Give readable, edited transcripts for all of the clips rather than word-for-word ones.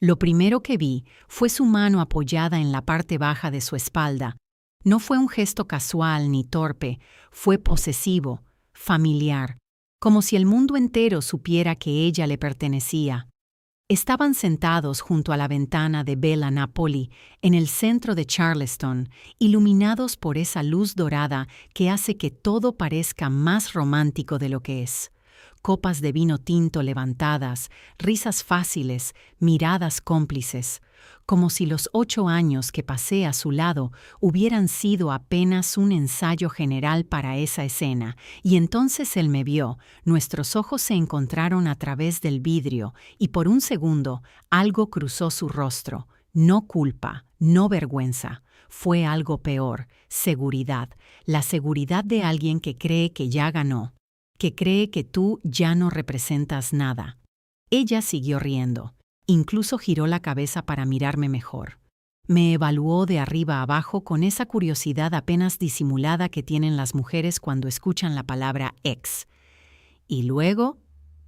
Lo primero que vi fue su mano apoyada en la parte baja de su espalda. No fue un gesto casual ni torpe, fue posesivo, familiar, como si el mundo entero supiera que ella le pertenecía. Estaban sentados junto a la ventana de Bella Napoli, en el centro de Charleston, iluminados por esa luz dorada que hace que todo parezca más romántico de lo que es. Copas de vino tinto levantadas, risas fáciles, miradas cómplices, como si los 8 años que pasé a su lado hubieran sido apenas un ensayo general para esa escena, y entonces él me vio, nuestros ojos se encontraron a través del vidrio, y por un segundo algo cruzó su rostro, no culpa, no vergüenza, fue algo peor, seguridad, la seguridad de alguien que cree que ya ganó, que cree que tú ya no representas nada. Ella siguió riendo. Incluso giró la cabeza para mirarme mejor. Me evaluó de arriba a abajo con esa curiosidad apenas disimulada que tienen las mujeres cuando escuchan la palabra ex. Y luego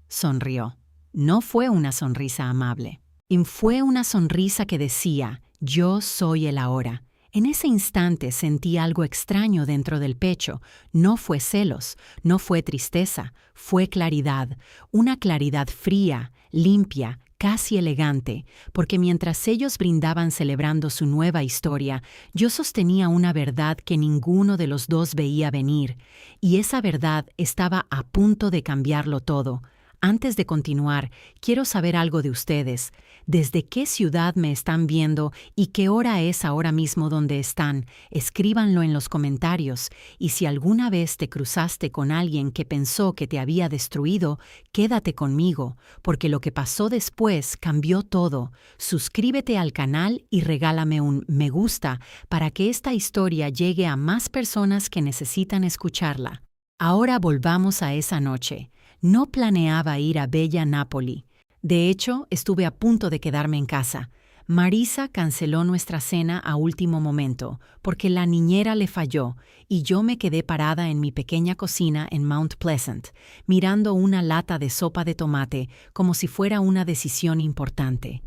sonrió. No fue una sonrisa amable. Fue una sonrisa que decía, yo soy el ahora. En ese instante sentí algo extraño dentro del pecho. No fue celos, no fue tristeza, fue claridad. Una claridad fría, limpia, casi elegante, porque mientras ellos brindaban celebrando su nueva historia, yo sostenía una verdad que ninguno de los dos veía venir, y esa verdad estaba a punto de cambiarlo todo. Antes de continuar, quiero saber algo de ustedes. ¿Desde qué ciudad me están viendo y qué hora es ahora mismo donde están? Escríbanlo en los comentarios. Y si alguna vez te cruzaste con alguien que pensó que te había destruido, quédate conmigo, porque lo que pasó después cambió todo. Suscríbete al canal y regálame un me gusta para que esta historia llegue a más personas que necesitan escucharla. Ahora volvamos a esa noche. No planeaba ir a Bella Napoli. De hecho, estuve a punto de quedarme en casa. Marisa canceló nuestra cena a último momento, porque la niñera le falló, y yo me quedé parada en mi pequeña cocina en Mount Pleasant, mirando una lata de sopa de tomate como si fuera una decisión importante.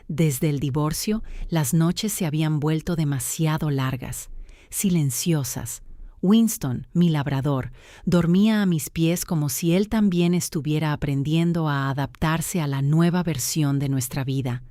Desde el divorcio, las noches se habían vuelto demasiado largas, silenciosas. Winston, mi labrador, dormía a mis pies como si él también estuviera aprendiendo a adaptarse a la nueva versión de nuestra vida.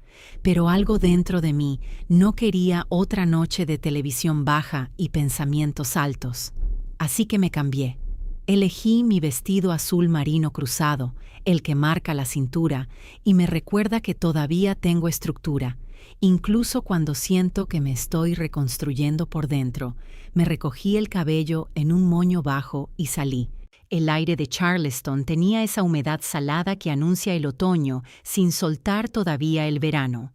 Pero algo dentro de mí no quería otra noche de televisión baja y pensamientos altos. Así que me cambié. Elegí mi vestido azul marino cruzado, el que marca la cintura, y me recuerda que todavía tengo estructura. Incluso cuando siento que me estoy reconstruyendo por dentro, me recogí el cabello en un moño bajo y salí. El aire de Charleston tenía esa humedad salada que anuncia el otoño sin soltar todavía el verano.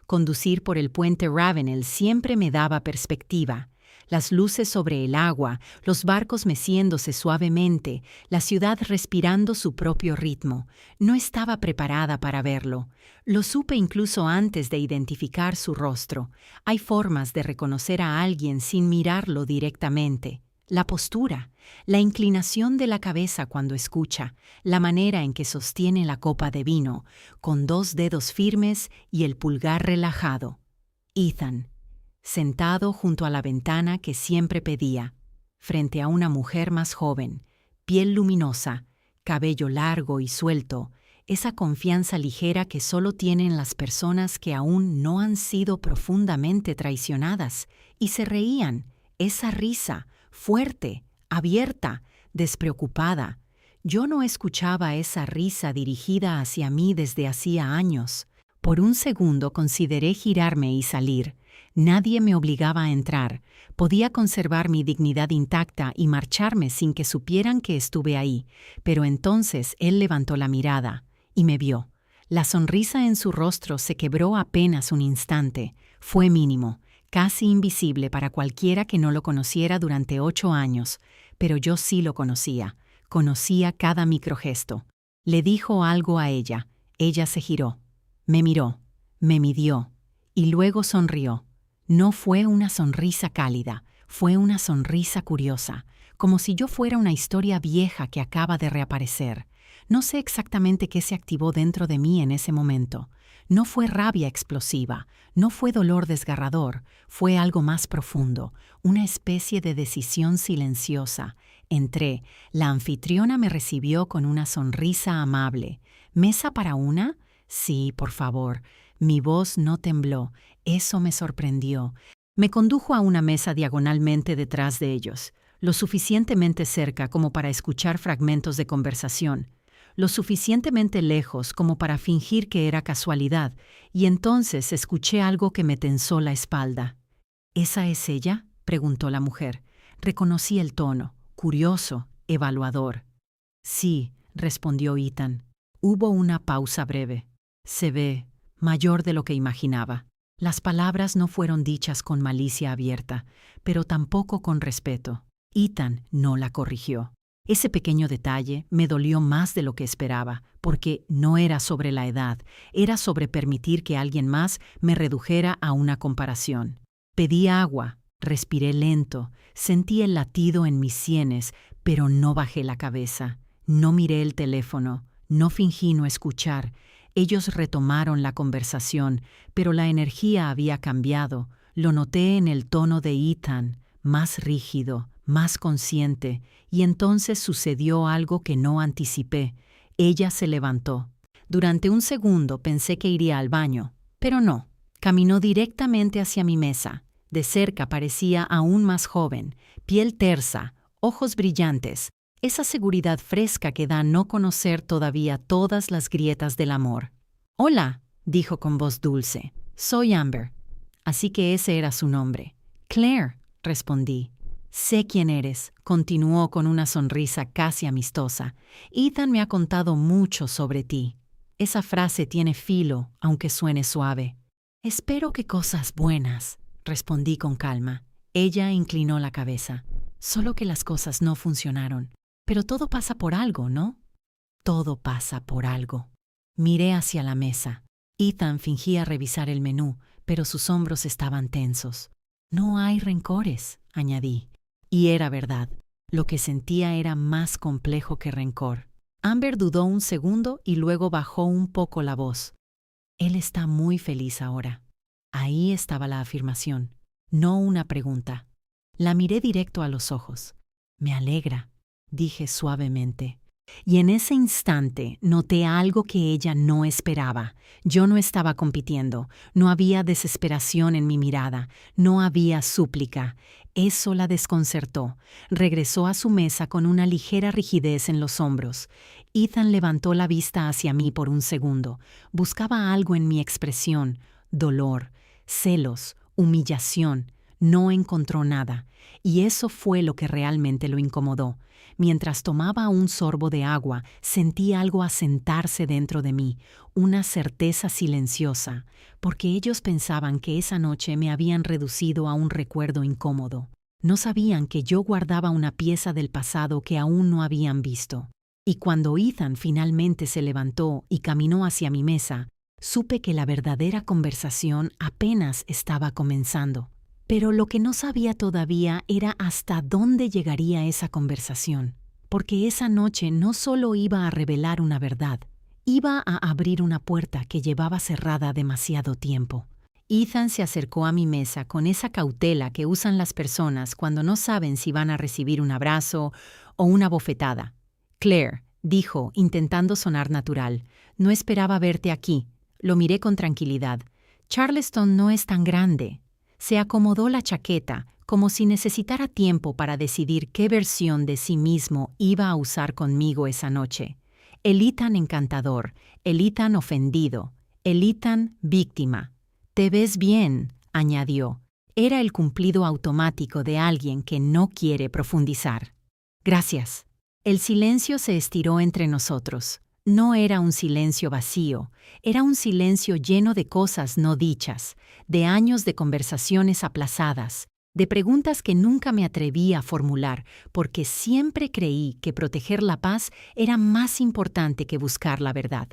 Conducir por el puente Ravenel siempre me daba perspectiva. Las luces sobre el agua, los barcos meciéndose suavemente, la ciudad respirando su propio ritmo. No estaba preparada para verlo. Lo supe incluso antes de identificar su rostro. Hay formas de reconocer a alguien sin mirarlo directamente. La postura, la inclinación de la cabeza cuando escucha, la manera en que sostiene la copa de vino, con 2 dedos firmes y el pulgar relajado. Ethan, sentado junto a la ventana que siempre pedía, frente a una mujer más joven, piel luminosa, cabello largo y suelto, esa confianza ligera que solo tienen las personas que aún no han sido profundamente traicionadas, y se reían, esa risa, fuerte, abierta, despreocupada. Yo no escuchaba esa risa dirigida hacia mí desde hacía años. Por un segundo consideré girarme y salir. Nadie me obligaba a entrar. Podía conservar mi dignidad intacta y marcharme sin que supieran que estuve ahí. Pero entonces él levantó la mirada y me vio. La sonrisa en su rostro se quebró apenas un instante. Fue mínimo, casi invisible para cualquiera que no lo conociera durante 8 años. Pero yo sí lo conocía. Conocía cada microgesto. Le dijo algo a ella. Ella se giró. Me miró. Me midió. Y luego sonrió. No fue una sonrisa cálida, fue una sonrisa curiosa, como si yo fuera una historia vieja que acaba de reaparecer. No sé exactamente qué se activó dentro de mí en ese momento. No fue rabia explosiva, no fue dolor desgarrador, fue algo más profundo, una especie de decisión silenciosa. Entré, la anfitriona me recibió con una sonrisa amable. ¿Mesa para una? Sí, por favor. Mi voz no tembló, eso me sorprendió. Me condujo a una mesa diagonalmente detrás de ellos, lo suficientemente cerca como para escuchar fragmentos de conversación, lo suficientemente lejos como para fingir que era casualidad, y entonces escuché algo que me tensó la espalda. ¿Esa es ella?, preguntó la mujer. Reconocí el tono, curioso, evaluador. Sí, respondió Ethan. Hubo una pausa breve. Se ve mayor de lo que imaginaba. Las palabras no fueron dichas con malicia abierta, pero tampoco con respeto. Ethan no la corrigió. Ese pequeño detalle me dolió más de lo que esperaba, porque no era sobre la edad, era sobre permitir que alguien más me redujera a una comparación. Pedí agua, respiré lento, sentí el latido en mis sienes, pero no bajé la cabeza. No miré el teléfono, no fingí no escuchar. Ellos retomaron la conversación, pero la energía había cambiado. Lo noté en el tono de Ethan, más rígido, más consciente, y entonces sucedió algo que no anticipé. Ella se levantó. Durante un segundo pensé que iría al baño, pero no. Caminó directamente hacia mi mesa. De cerca parecía aún más joven, piel tersa, ojos brillantes, esa seguridad fresca que da no conocer todavía todas las grietas del amor. «Hola», dijo con voz dulce, «soy Amber». Así que ese era su nombre. «Claire», respondí. «Sé quién eres», continuó con una sonrisa casi amistosa. «Ethan me ha contado mucho sobre ti». Esa frase tiene filo, aunque suene suave. «Espero que cosas buenas», respondí con calma. Ella inclinó la cabeza. «Solo que las cosas no funcionaron. Pero todo pasa por algo, ¿no?» «Todo pasa por algo». Miré hacia la mesa. Ethan fingía revisar el menú, pero sus hombros estaban tensos. «No hay rencores», añadí. Y era verdad. Lo que sentía era más complejo que rencor. Amber dudó un segundo y luego bajó un poco la voz. «Él está muy feliz ahora». Ahí estaba la afirmación, no una pregunta. La miré directo a los ojos. «Me alegra», dije suavemente. Y en ese instante noté algo que ella no esperaba. Yo no estaba compitiendo, no había desesperación en mi mirada, no había súplica. Eso la desconcertó. Regresó a su mesa con una ligera rigidez en los hombros. Ethan levantó la vista hacia mí por un segundo. Buscaba algo en mi expresión, dolor, celos, humillación. No encontró nada, y eso fue lo que realmente lo incomodó. Mientras tomaba un sorbo de agua, sentí algo asentarse dentro de mí, una certeza silenciosa, porque ellos pensaban que esa noche me habían reducido a un recuerdo incómodo. No sabían que yo guardaba una pieza del pasado que aún no habían visto. Y cuando Ethan finalmente se levantó y caminó hacia mi mesa, supe que la verdadera conversación apenas estaba comenzando. Pero lo que no sabía todavía era hasta dónde llegaría esa conversación, porque esa noche no solo iba a revelar una verdad, iba a abrir una puerta que llevaba cerrada demasiado tiempo. Ethan se acercó a mi mesa con esa cautela que usan las personas cuando no saben si van a recibir un abrazo o una bofetada. «Claire», dijo, intentando sonar natural, «no esperaba verte aquí». Lo miré con tranquilidad. «Charleston no es tan grande». Se acomodó la chaqueta, como si necesitara tiempo para decidir qué versión de sí mismo iba a usar conmigo esa noche. El Ethan encantador, el Ethan ofendido, el Ethan víctima. «Te ves bien», añadió. Era el cumplido automático de alguien que no quiere profundizar. «Gracias». El silencio se estiró entre nosotros. No era un silencio vacío, era un silencio lleno de cosas no dichas, de años de conversaciones aplazadas, de preguntas que nunca me atreví a formular, porque siempre creí que proteger la paz era más importante que buscar la verdad.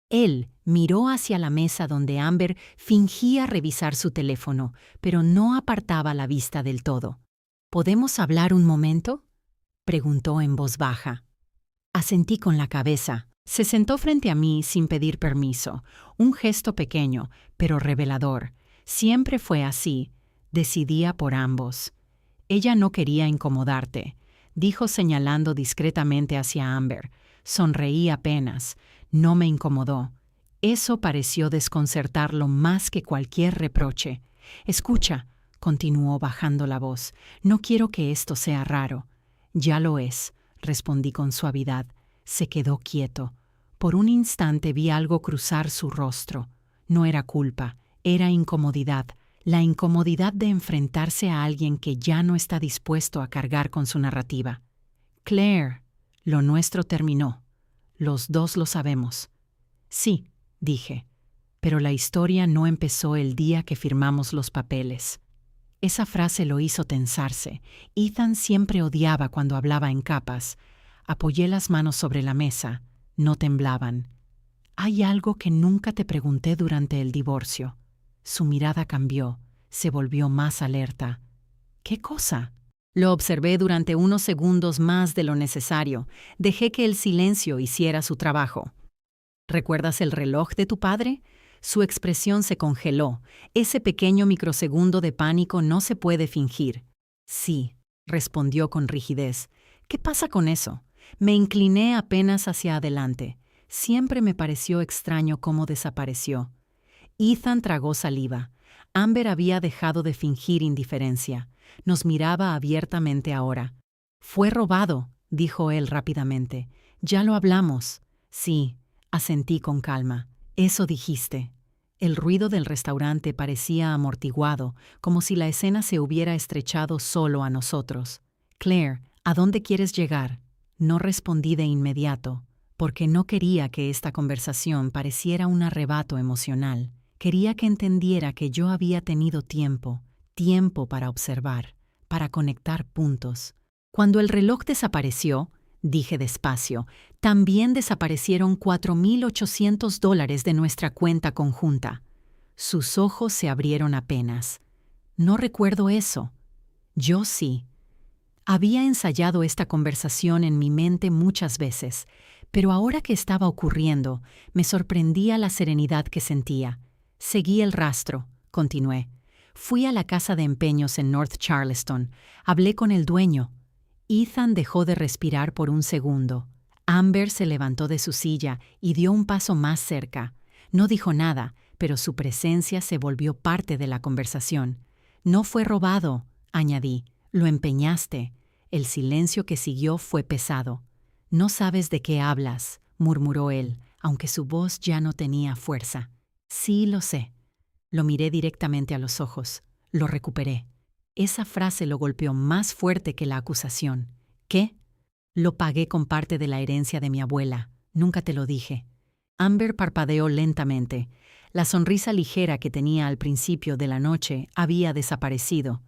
Él miró hacia la mesa donde Amber fingía revisar su teléfono, pero no apartaba la vista del todo. «¿Podemos hablar un momento?», preguntó en voz baja. Asentí con la cabeza. Se sentó frente a mí sin pedir permiso. Un gesto pequeño, pero revelador. Siempre fue así. Decidía por ambos. Ella no quería incomodarte, dijo señalando discretamente hacia Amber. Sonreí apenas. No me incomodó. Eso pareció desconcertarlo más que cualquier reproche. Escucha, continuó bajando la voz, no quiero que esto sea raro. Ya lo es, respondí con suavidad. Se quedó quieto. Por un instante vi algo cruzar su rostro. No era culpa, era incomodidad. La incomodidad de enfrentarse a alguien que ya no está dispuesto a cargar con su narrativa. Claire, lo nuestro terminó. Los dos lo sabemos. Sí, dije, pero la historia no empezó el día que firmamos los papeles. Esa frase lo hizo tensarse. Ethan siempre odiaba cuando hablaba en capas. Apoyé las manos sobre la mesa. No temblaban. Hay algo que nunca te pregunté durante el divorcio. Su mirada cambió. Se volvió más alerta. ¿Qué cosa? Lo observé durante unos segundos más de lo necesario. Dejé que el silencio hiciera su trabajo. ¿Recuerdas el reloj de tu padre? Su expresión se congeló. Ese pequeño microsegundo de pánico no se puede fingir. Sí, respondió con rigidez. ¿Qué pasa con eso? Me incliné apenas hacia adelante. Siempre me pareció extraño cómo desapareció. Ethan tragó saliva. Amber había dejado de fingir indiferencia. Nos miraba abiertamente ahora. Fue robado, dijo él rápidamente. Ya lo hablamos. Sí, asentí con calma. Eso dijiste. El ruido del restaurante parecía amortiguado, como si la escena se hubiera estrechado solo a nosotros. Claire, ¿a dónde quieres llegar? No respondí de inmediato, porque no quería que esta conversación pareciera un arrebato emocional. Quería que entendiera que yo había tenido tiempo para observar, para conectar puntos. Cuando el reloj desapareció, dije despacio, también desaparecieron $4,800 de nuestra cuenta conjunta. Sus ojos se abrieron apenas. No recuerdo eso. Yo sí. Había ensayado esta conversación en mi mente muchas veces, pero ahora que estaba ocurriendo, me sorprendía la serenidad que sentía. Seguí el rastro, continué. Fui a la casa de empeños en North Charleston. Hablé con el dueño. Ethan dejó de respirar por un segundo. Amber se levantó de su silla y dio un paso más cerca. No dijo nada, pero su presencia se volvió parte de la conversación. No fue robado, añadí. Lo empeñaste. El silencio que siguió fue pesado. No sabes de qué hablas, murmuró él, aunque su voz ya no tenía fuerza. Sí, lo sé. Lo miré directamente a los ojos. Lo recuperé. Esa frase lo golpeó más fuerte que la acusación. ¿Qué? Lo pagué con parte de la herencia de mi abuela. Nunca te lo dije. Amber parpadeó lentamente. La sonrisa ligera que tenía al principio de la noche había desaparecido.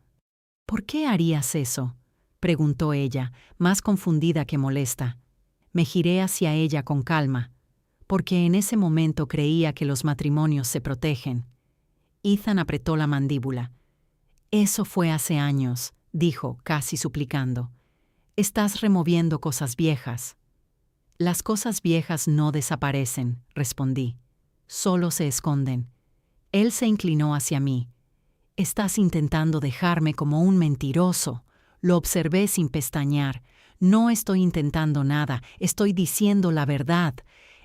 ¿Por qué harías eso?, preguntó ella, más confundida que molesta. Me giré hacia ella con calma, porque en ese momento creía que los matrimonios se protegen. Ethan apretó la mandíbula. Eso fue hace años, dijo, casi suplicando. Estás removiendo cosas viejas. Las cosas viejas no desaparecen, respondí. Solo se esconden. Él se inclinó hacia mí. Estás intentando dejarme como un mentiroso. Lo observé sin pestañear. No estoy intentando nada, estoy diciendo la verdad.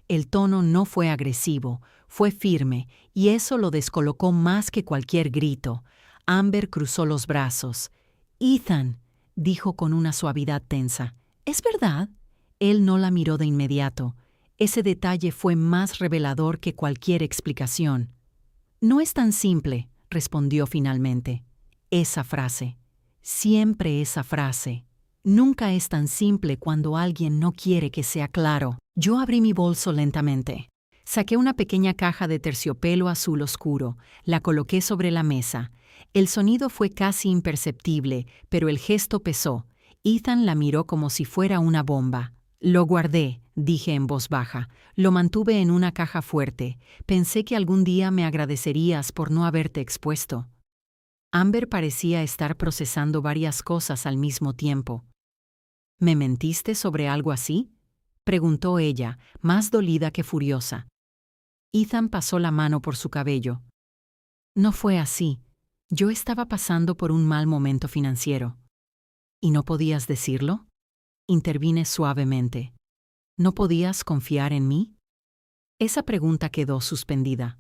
El tono no fue agresivo, fue firme, y eso lo descolocó más que cualquier grito. Amber cruzó los brazos. «Ethan», dijo con una suavidad tensa. «¿Es verdad?» Él no la miró de inmediato. Ese detalle fue más revelador que cualquier explicación. «No es tan simple», respondió finalmente. «Esa frase. Siempre esa frase. Nunca es tan simple cuando alguien no quiere que sea claro». Yo abrí mi bolso lentamente. Saqué una pequeña caja de terciopelo azul oscuro, la coloqué sobre la mesa. El sonido fue casi imperceptible, pero el gesto pesó. Ethan la miró como si fuera una bomba. «Lo guardé», dije en voz baja. «Lo mantuve en una caja fuerte. Pensé que algún día me agradecerías por no haberte expuesto». Amber parecía estar procesando varias cosas al mismo tiempo. «¿Me mentiste sobre algo así?», preguntó ella, más dolida que furiosa. Ethan pasó la mano por su cabello. No fue así. Yo estaba pasando por un mal momento financiero. ¿Y no podías decirlo? Intervine suavemente. ¿No podías confiar en mí? Esa pregunta quedó suspendida,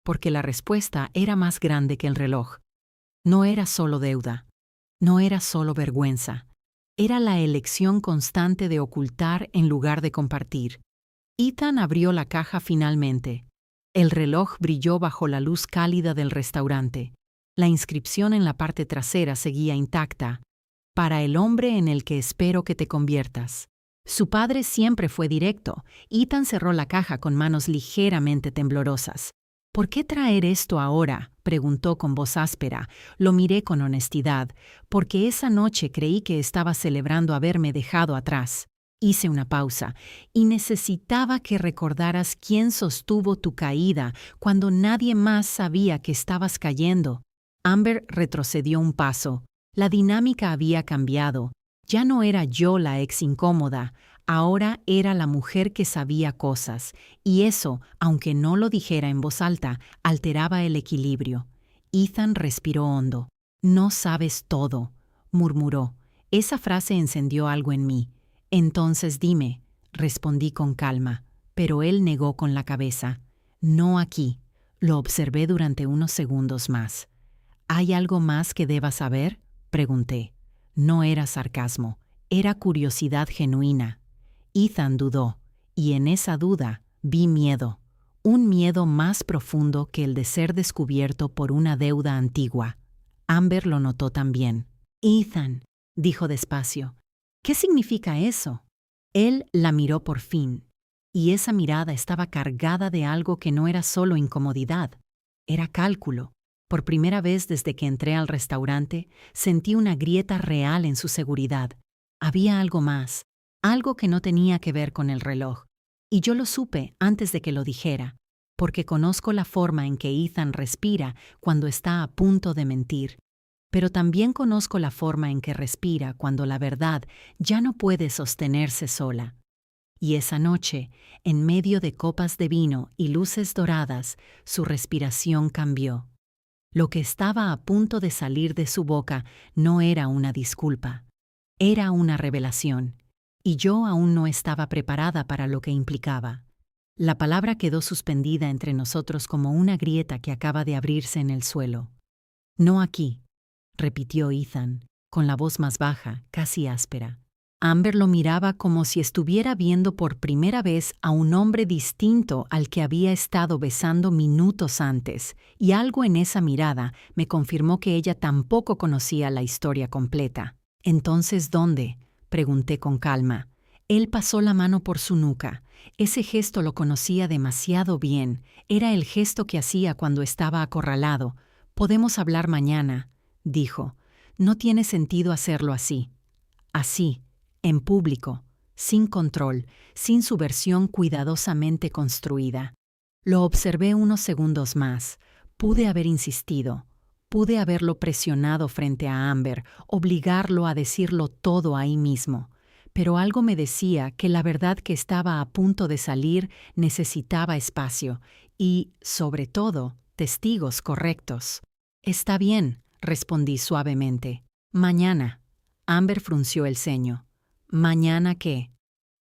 porque la respuesta era más grande que el reloj. No era solo deuda, no era solo vergüenza, era la elección constante de ocultar en lugar de compartir. Ethan abrió la caja finalmente. El reloj brilló bajo la luz cálida del restaurante. La inscripción en la parte trasera seguía intacta. Para el hombre en el que espero que te conviertas. Su padre siempre fue directo. Ethan cerró la caja con manos ligeramente temblorosas. ¿Por qué traer esto ahora?, preguntó con voz áspera. Lo miré con honestidad, porque esa noche creí que estaba celebrando haberme dejado atrás. Hice una pausa, y necesitaba que recordaras quién sostuvo tu caída cuando nadie más sabía que estabas cayendo. Amber retrocedió un paso. La dinámica había cambiado. Ya no era yo la ex incómoda, ahora era la mujer que sabía cosas, y eso, aunque no lo dijera en voz alta, alteraba el equilibrio. Ethan respiró hondo. No sabes todo, murmuró. Esa frase encendió algo en mí. Entonces dime, respondí con calma, pero él negó con la cabeza. No aquí. Lo observé durante unos segundos más. ¿Hay algo más que deba saber?, pregunté. No era sarcasmo, era curiosidad genuina. Ethan dudó, y en esa duda vi miedo. Un miedo más profundo que el de ser descubierto por una deuda antigua. Amber lo notó también. Ethan, dijo despacio, ¿qué significa eso? Él la miró por fin, y esa mirada estaba cargada de algo que no era solo incomodidad, era cálculo. Por primera vez desde que entré al restaurante, sentí una grieta real en su seguridad. Había algo más, algo que no tenía que ver con el reloj. Y yo lo supe antes de que lo dijera, porque conozco la forma en que Ethan respira cuando está a punto de mentir. Pero también conozco la forma en que respira cuando la verdad ya no puede sostenerse sola. Y esa noche, en medio de copas de vino y luces doradas, su respiración cambió. Lo que estaba a punto de salir de su boca no era una disculpa, era una revelación, y yo aún no estaba preparada para lo que implicaba. La palabra quedó suspendida entre nosotros como una grieta que acaba de abrirse en el suelo. No aquí, repitió Ethan, con la voz más baja, casi áspera. Amber lo miraba como si estuviera viendo por primera vez a un hombre distinto al que había estado besando minutos antes, y algo en esa mirada me confirmó que ella tampoco conocía la historia completa. «¿Entonces dónde?», pregunté con calma. Él pasó la mano por su nuca. Ese gesto lo conocía demasiado bien. Era el gesto que hacía cuando estaba acorralado. «Podemos hablar mañana», dijo. «No tiene sentido hacerlo así». Así. En público, sin control, sin su versión cuidadosamente construida. Lo observé unos segundos más. Pude haber insistido. Pude haberlo presionado frente a Amber, obligarlo a decirlo todo ahí mismo. Pero algo me decía que la verdad que estaba a punto de salir necesitaba espacio y, sobre todo, testigos correctos. «Está bien», respondí suavemente. «Mañana». Amber frunció el ceño. «¿Mañana qué?».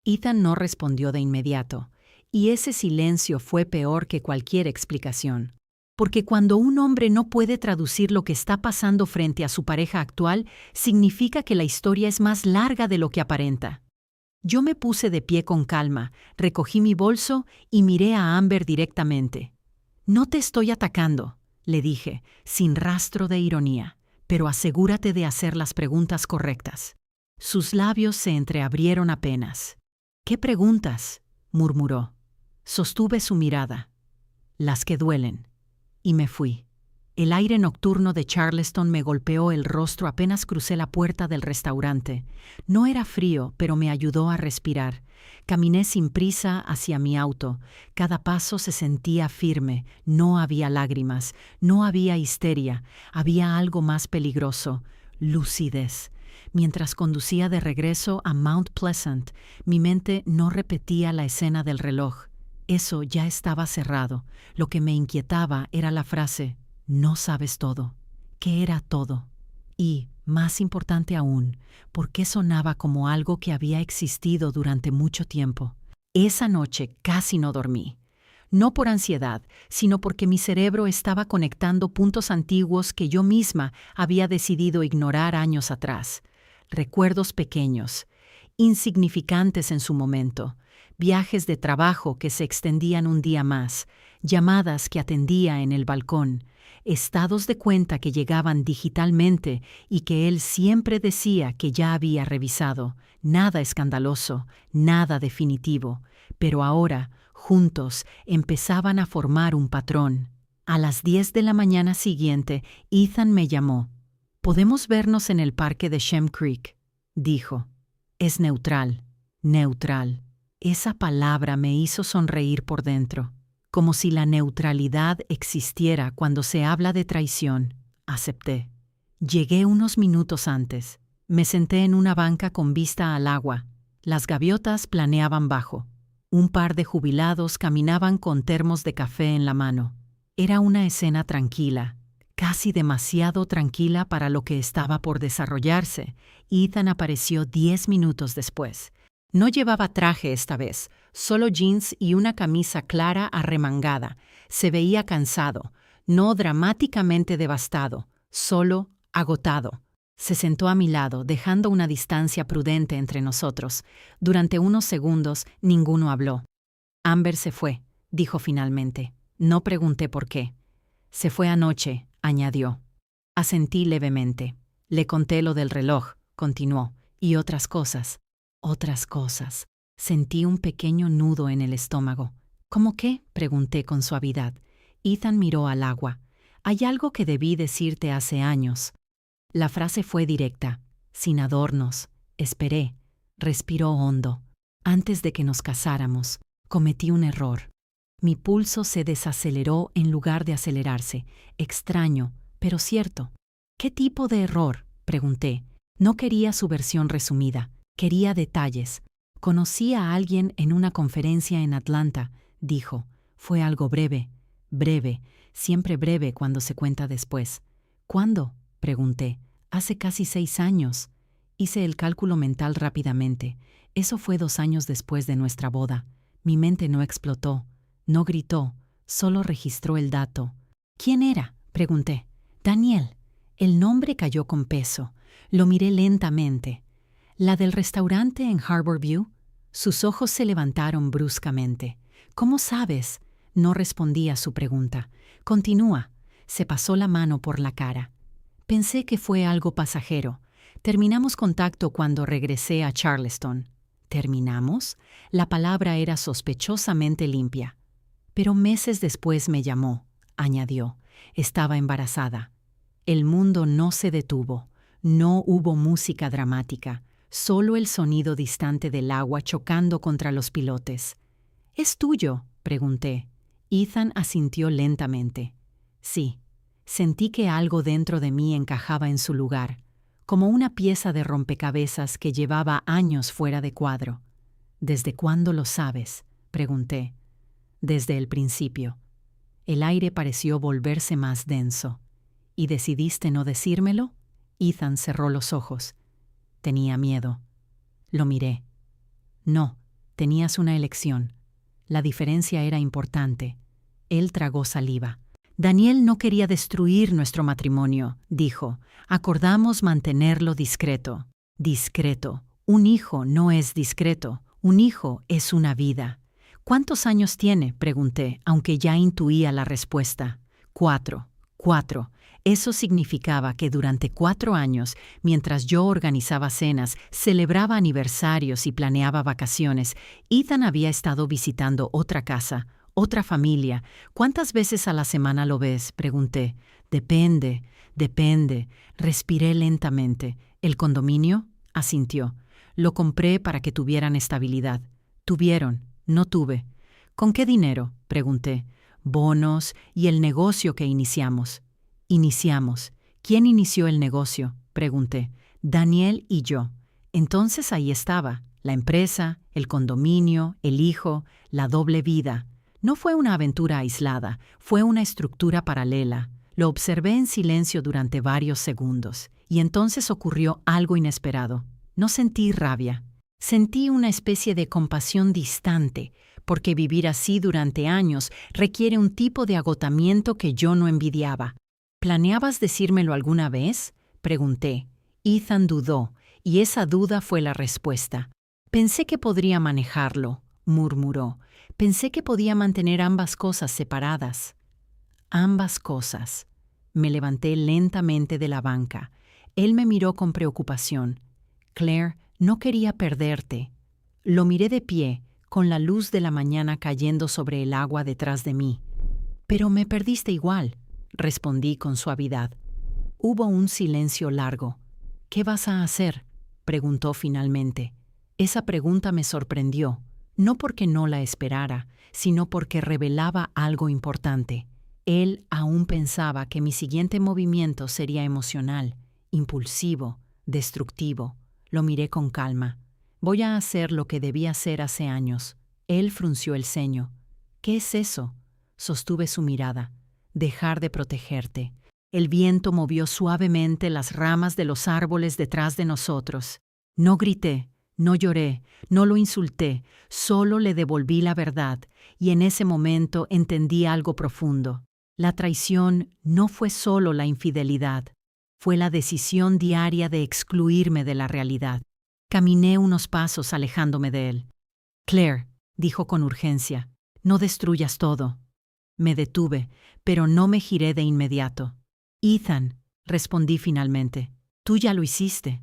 Ethan no respondió de inmediato, y ese silencio fue peor que cualquier explicación. Porque cuando un hombre no puede traducir lo que está pasando frente a su pareja actual, significa que la historia es más larga de lo que aparenta. Yo me puse de pie con calma, recogí mi bolso y miré a Amber directamente. «No te estoy atacando», le dije, sin rastro de ironía, «pero asegúrate de hacer las preguntas correctas». Sus labios se entreabrieron apenas. «¿Qué preguntas?», murmuró. Sostuve su mirada. «Las que duelen». Y me fui. El aire nocturno de Charleston me golpeó el rostro apenas crucé la puerta del restaurante. No era frío, pero me ayudó a respirar. Caminé sin prisa hacia mi auto. Cada paso se sentía firme. No había lágrimas, no había histeria. Había algo más peligroso: lucidez. Mientras conducía de regreso a Mount Pleasant, mi mente no repetía la escena del reloj. Eso ya estaba cerrado. Lo que me inquietaba era la frase, no sabes todo. ¿Qué era todo? Y, más importante aún, ¿por qué sonaba como algo que había existido durante mucho tiempo? Esa noche casi no dormí. No por ansiedad, sino porque mi cerebro estaba conectando puntos antiguos que yo misma había decidido ignorar años atrás. Recuerdos pequeños, insignificantes en su momento, viajes de trabajo que se extendían un día más, llamadas que atendía en el balcón, estados de cuenta que llegaban digitalmente y que él siempre decía que ya había revisado. Nada escandaloso, nada definitivo, pero ahora, juntos, empezaban a formar un patrón. A las 10 de la mañana siguiente, Ethan me llamó. «Podemos vernos en el parque de Shem Creek», dijo. «Es neutral, neutral». Esa palabra me hizo sonreír por dentro, como si la neutralidad existiera cuando se habla de traición. Acepté. Llegué unos minutos antes. Me senté en una banca con vista al agua. Las gaviotas planeaban bajo. Un par de jubilados caminaban con termos de café en la mano. Era una escena tranquila, casi demasiado tranquila para lo que estaba por desarrollarse. Ethan apareció 10 minutos después. No llevaba traje esta vez, solo jeans y una camisa clara arremangada. Se veía cansado, no dramáticamente devastado, solo agotado. Se sentó a mi lado, dejando una distancia prudente entre nosotros. Durante unos segundos, ninguno habló. «Amber se fue», dijo finalmente. No pregunté por qué. «Se fue anoche», añadió. Asentí levemente. Le conté lo del reloj, continuó, y otras cosas. Otras cosas. Sentí un pequeño nudo en el estómago. «¿Cómo qué?», pregunté con suavidad. Ethan miró al agua. «Hay algo que debí decirte hace años». La frase fue directa, sin adornos. Esperé. Respiró hondo. «Antes de que nos casáramos, cometí un error». Mi pulso se desaceleró en lugar de acelerarse. Extraño, pero cierto. «¿Qué tipo de error?», pregunté. No quería su versión resumida. Quería detalles. «Conocí a alguien en una conferencia en Atlanta», dijo. «Fue algo breve. Breve. Siempre breve cuando se cuenta después». «¿Cuándo?», pregunté. «Hace casi 6 años». Hice el cálculo mental rápidamente. Eso fue 2 años después de nuestra boda. Mi mente no explotó, no gritó, solo registró el dato. «¿Quién era?», pregunté. «Daniel». El nombre cayó con peso. Lo miré lentamente. «¿La del restaurante en Harbor View?». Sus ojos se levantaron bruscamente. «¿Cómo sabes?». No respondí a su pregunta. «Continúa». Se pasó la mano por la cara. «Pensé que fue algo pasajero. Terminamos contacto cuando regresé a Charleston». «¿Terminamos?». La palabra era sospechosamente limpia. «Pero meses después me llamó», añadió. «Estaba embarazada». El mundo no se detuvo. No hubo música dramática, solo el sonido distante del agua chocando contra los pilotes. «¿Es tuyo?», pregunté. Ethan asintió lentamente. «Sí». Sentí que algo dentro de mí encajaba en su lugar, como una pieza de rompecabezas que llevaba años fuera de cuadro. «¿Desde cuándo lo sabes?», pregunté. «Desde el principio». El aire pareció volverse más denso. «¿Y decidiste no decírmelo?». Ethan cerró los ojos. «Tenía miedo». Lo miré. «No, tenías una elección. La diferencia era importante». Él tragó saliva. «Daniel no quería destruir nuestro matrimonio», dijo. «Acordamos mantenerlo discreto». «Discreto. Un hijo no es discreto. Un hijo es una vida». «¿Cuántos años tiene?», pregunté, aunque ya intuía la respuesta. 4. 4. Eso significaba que durante 4 años, mientras yo organizaba cenas, celebraba aniversarios y planeaba vacaciones, Ethan había estado visitando otra casa, otra familia. «¿Cuántas veces a la semana lo ves?», pregunté. «Depende, depende». Respiré lentamente. «¿El condominio?», asintió. «Lo compré para que tuvieran estabilidad». «Tuvieron, no tuve». «¿Con qué dinero?», pregunté. «Bonos y el negocio que iniciamos». «Iniciamos». «¿Quién inició el negocio?», pregunté. Daniel y yo. Entonces ahí estaba, la empresa, el condominio, el hijo, la doble vida. No fue una aventura aislada, fue una estructura paralela. Lo observé en silencio durante varios segundos, y entonces ocurrió algo inesperado. No sentí rabia. Sentí una especie de compasión distante, porque vivir así durante años requiere un tipo de agotamiento que yo no envidiaba. ¿Planeabas decírmelo alguna vez?, pregunté. Ethan dudó, y esa duda fue la respuesta. Pensé que podría manejarlo, murmuró. Pensé que podía mantener ambas cosas separadas. Ambas cosas. Me levanté lentamente de la banca. Él me miró con preocupación. Claire, no quería perderte. Lo miré de pie, con la luz de la mañana cayendo sobre el agua detrás de mí. Pero me perdiste igual, respondí con suavidad. Hubo un silencio largo. ¿Qué vas a hacer?, preguntó finalmente. Esa pregunta me sorprendió, no porque no la esperara, sino porque revelaba algo importante. Él aún pensaba que mi siguiente movimiento sería emocional, impulsivo, destructivo. Lo miré con calma. Voy a hacer lo que debía hacer hace años. Él frunció el ceño. ¿Qué es eso?, sostuve su mirada. Dejar de protegerte. El viento movió suavemente las ramas de los árboles detrás de nosotros. No grité, no lloré, no lo insulté, solo le devolví la verdad, y en ese momento entendí algo profundo. La traición no fue solo la infidelidad, fue la decisión diaria de excluirme de la realidad. Caminé unos pasos alejándome de él. Claire, dijo con urgencia, no destruyas todo. Me detuve, pero no me giré de inmediato. Ethan, respondí finalmente, tú ya lo hiciste.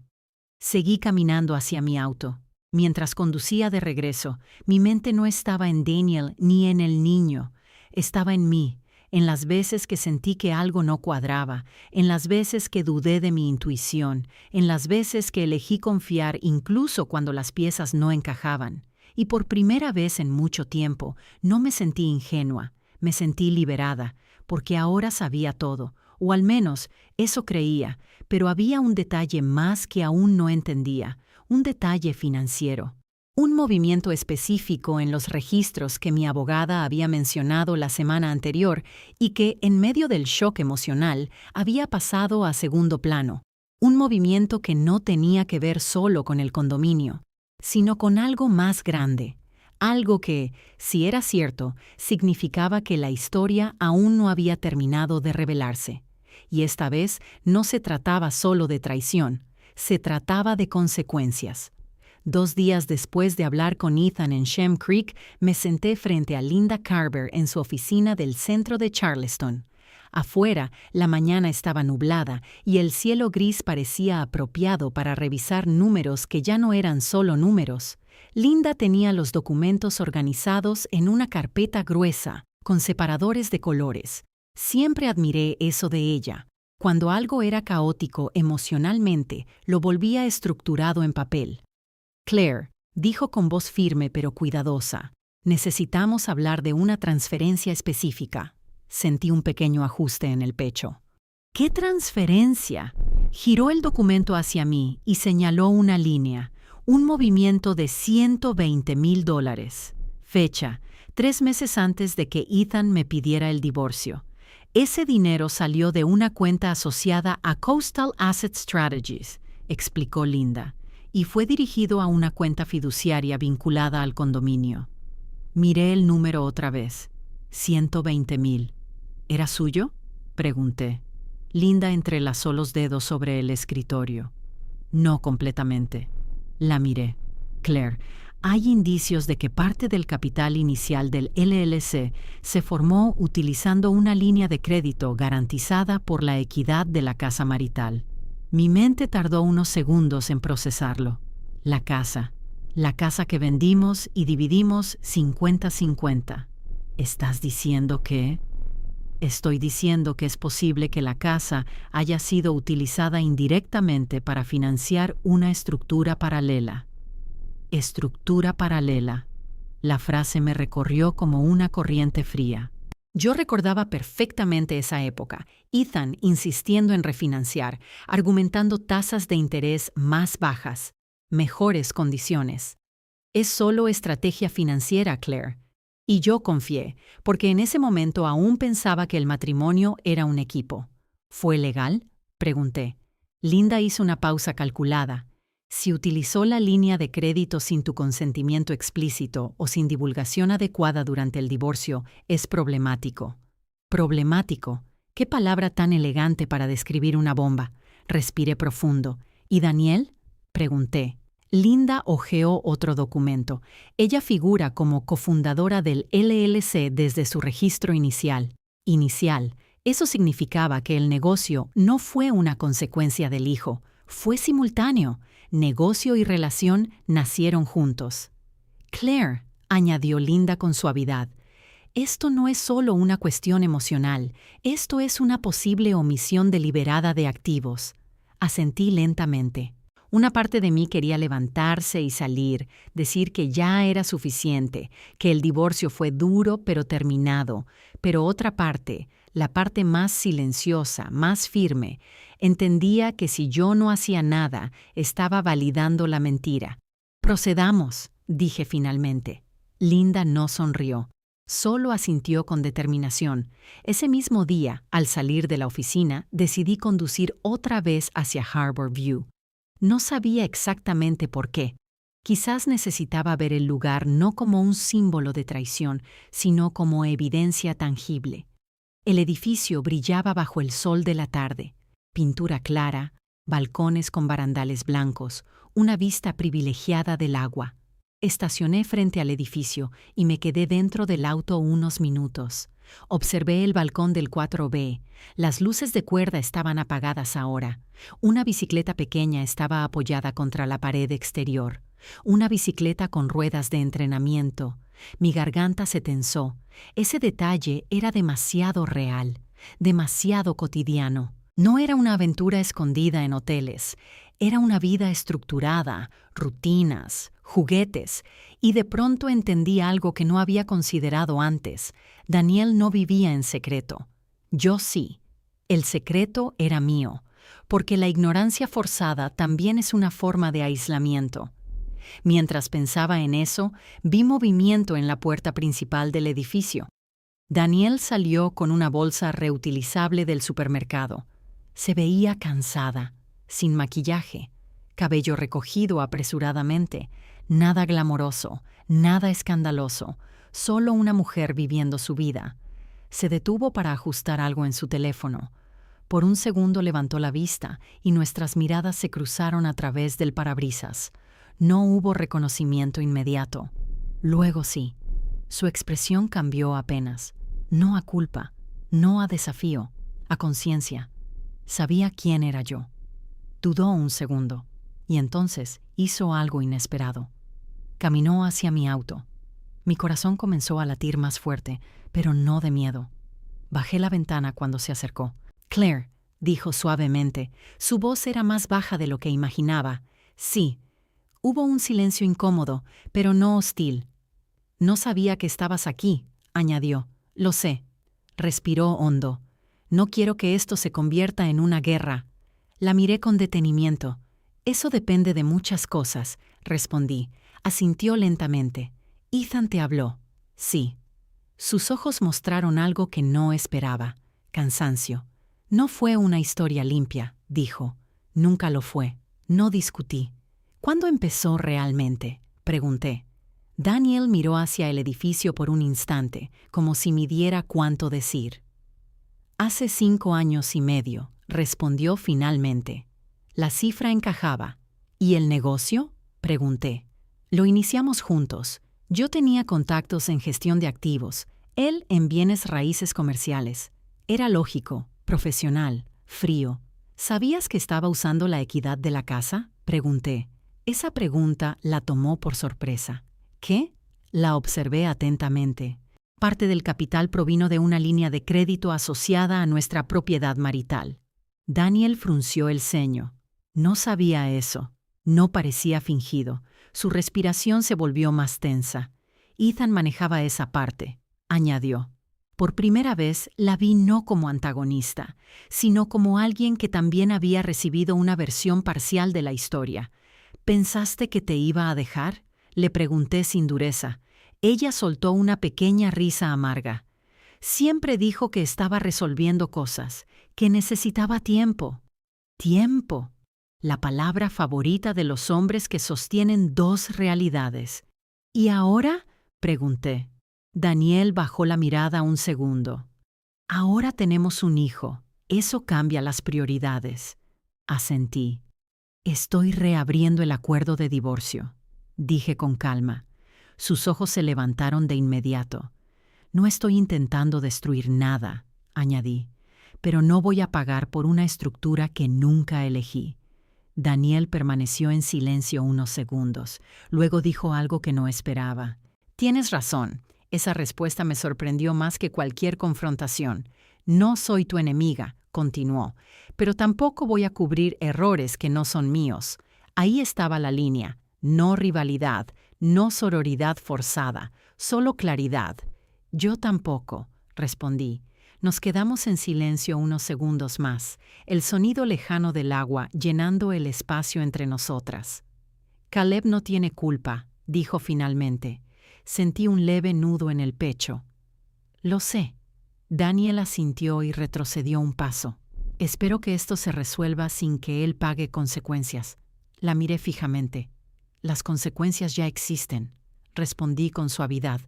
Seguí caminando hacia mi auto. Mientras conducía de regreso, mi mente no estaba en Daniel ni en el niño. Estaba en mí, en las veces que sentí que algo no cuadraba, en las veces que dudé de mi intuición, en las veces que elegí confiar incluso cuando las piezas no encajaban. Y por primera vez en mucho tiempo, no me sentí ingenua, me sentí liberada, porque ahora sabía todo. O al menos eso creía, pero había un detalle más que aún no entendía, un detalle financiero. Un movimiento específico en los registros que mi abogada había mencionado la semana anterior y que, en medio del shock emocional, había pasado a segundo plano. Un movimiento que no tenía que ver solo con el condominio, sino con algo más grande. Algo que, si era cierto, significaba que la historia aún no había terminado de revelarse. Y esta vez no se trataba solo de traición, se trataba de consecuencias. 2 días después de hablar con Ethan en Shem Creek, me senté frente a Linda Carver en su oficina del centro de Charleston. Afuera, la mañana estaba nublada y el cielo gris parecía apropiado para revisar números que ya no eran solo números. Linda tenía los documentos organizados en una carpeta gruesa, con separadores de colores. Siempre admiré eso de ella. Cuando algo era caótico emocionalmente, lo volvía estructurado en papel. Claire, dijo con voz firme pero cuidadosa, necesitamos hablar de una transferencia específica. Sentí un pequeño ajuste en el pecho. ¿Qué transferencia? Giró el documento hacia mí y señaló una línea, un movimiento de $120,000. Fecha, 3 meses antes de que Ethan me pidiera el divorcio. Ese dinero salió de una cuenta asociada a Coastal Asset Strategies, explicó Linda, y fue dirigido a una cuenta fiduciaria vinculada al condominio. Miré el número otra vez. 120,000. ¿Era suyo?, pregunté. Linda entrelazó los dedos sobre el escritorio. No completamente. La miré. Claire, hay indicios de que parte del capital inicial del LLC se formó utilizando una línea de crédito garantizada por la equidad de la casa marital. Mi mente tardó unos segundos en procesarlo. La casa que vendimos y dividimos 50-50. ¿Estás diciendo que...? Estoy diciendo que es posible que la casa haya sido utilizada indirectamente para financiar una estructura paralela. Estructura paralela. La frase me recorrió como una corriente fría. Yo recordaba perfectamente esa época, Ethan insistiendo en refinanciar, argumentando tasas de interés más bajas, mejores condiciones. Es solo estrategia financiera, Claire. Y yo confié, porque en ese momento aún pensaba que el matrimonio era un equipo. ¿Fue legal?, pregunté. Linda hizo una pausa calculada. Si utilizó la línea de crédito sin tu consentimiento explícito o sin divulgación adecuada durante el divorcio, es problemático. Problemático. ¿Qué palabra tan elegante para describir una bomba? Respiré profundo. ¿Y Daniel?, pregunté. Linda hojeó otro documento. Ella figura como cofundadora del LLC desde su registro inicial. Eso significaba que el negocio no fue una consecuencia del hijo, fue simultáneo. Negocio y relación nacieron juntos. Claire, añadió Linda con suavidad, esto no es solo una cuestión emocional, esto es una posible omisión deliberada de activos. Asentí lentamente. Una parte de mí quería levantarse y salir, decir que ya era suficiente, que el divorcio fue duro pero terminado, pero otra parte, la parte más silenciosa, más firme, entendía que si yo no hacía nada, estaba validando la mentira. Procedamos, dije finalmente. Linda no sonrió. Solo asintió con determinación. Ese mismo día, al salir de la oficina, decidí conducir otra vez hacia Harbor View. No sabía exactamente por qué. Quizás necesitaba ver el lugar no como un símbolo de traición, sino como evidencia tangible. El edificio brillaba bajo el sol de la tarde. Pintura clara, balcones con barandales blancos, una vista privilegiada del agua. Estacioné frente al edificio y me quedé dentro del auto unos minutos. Observé el balcón del 4B. Las luces de cuerda estaban apagadas ahora. Una bicicleta pequeña estaba apoyada contra la pared exterior. Una bicicleta con ruedas de entrenamiento. Mi garganta se tensó. Ese detalle era demasiado real, demasiado cotidiano. No era una aventura escondida en hoteles. Era una vida estructurada, rutinas, juguetes, y de pronto entendí algo que no había considerado antes. Daniel no vivía en secreto. Yo sí. El secreto era mío, porque la ignorancia forzada también es una forma de aislamiento. Mientras pensaba en eso, vi movimiento en la puerta principal del edificio. Daniel salió con una bolsa reutilizable del supermercado. Se veía cansada, sin maquillaje, cabello recogido apresuradamente, nada glamoroso, nada escandaloso, solo una mujer viviendo su vida. Se detuvo para ajustar algo en su teléfono. Por un segundo levantó la vista y nuestras miradas se cruzaron a través del parabrisas. No hubo reconocimiento inmediato. Luego sí. Su expresión cambió apenas. No a culpa, no a desafío, a conciencia. Sabía quién era yo. Dudó un segundo, y entonces hizo algo inesperado. Caminó hacia mi auto. Mi corazón comenzó a latir más fuerte, pero no de miedo. Bajé la ventana cuando se acercó. «Claire», dijo suavemente. Su voz era más baja de lo que imaginaba. «Sí». Hubo un silencio incómodo, pero no hostil. «No sabía que estabas aquí», añadió. «Lo sé». Respiró hondo. «No quiero que esto se convierta en una guerra». La miré con detenimiento. «Eso depende de muchas cosas», respondí. Asintió lentamente. «Ethan te habló». «Sí». Sus ojos mostraron algo que no esperaba. Cansancio. «No fue una historia limpia», dijo. «Nunca lo fue». No discutí. «¿Cuándo empezó realmente?», pregunté. Daniel miró hacia el edificio por un instante, como si midiera cuánto decir. «Hace 5 años y medio», respondió finalmente. La cifra encajaba. «¿Y el negocio?», pregunté. «Lo iniciamos juntos. Yo tenía contactos en gestión de activos, él en bienes raíces comerciales. Era lógico, profesional, frío. ¿Sabías que estaba usando la equidad de la casa?», pregunté. Esa pregunta la tomó por sorpresa. «¿Qué?», la observé atentamente. Parte del capital provino de una línea de crédito asociada a nuestra propiedad marital. Daniel frunció el ceño. No sabía eso. No parecía fingido. Su respiración se volvió más tensa. Ethan manejaba esa parte, añadió. Por primera vez la vi no como antagonista, sino como alguien que también había recibido una versión parcial de la historia. ¿Pensaste que te iba a dejar?, le pregunté sin dureza. Ella soltó una pequeña risa amarga. Siempre dijo que estaba resolviendo cosas, que necesitaba tiempo. Tiempo. La palabra favorita de los hombres que sostienen dos realidades. ¿Y ahora?, pregunté. Daniel bajó la mirada un segundo. Ahora tenemos un hijo. Eso cambia las prioridades. Asentí. Estoy reabriendo el acuerdo de divorcio, dije con calma. Sus ojos se levantaron de inmediato. No estoy intentando destruir nada, añadí, pero no voy a pagar por una estructura que nunca elegí. Daniel permaneció en silencio unos segundos. Luego dijo algo que no esperaba. Tienes razón. Esa respuesta me sorprendió más que cualquier confrontación. No soy tu enemiga, continuó, pero tampoco voy a cubrir errores que no son míos. Ahí estaba la línea. No rivalidad, no sororidad forzada, solo claridad. Yo tampoco, respondí. Nos quedamos en silencio unos segundos más, el sonido lejano del agua llenando el espacio entre nosotras. Caleb no tiene culpa, dijo finalmente. Sentí un leve nudo en el pecho. Lo sé. Daniel asintió y retrocedió un paso. Espero que esto se resuelva sin que él pague consecuencias. La miré fijamente. Las consecuencias ya existen, respondí con suavidad.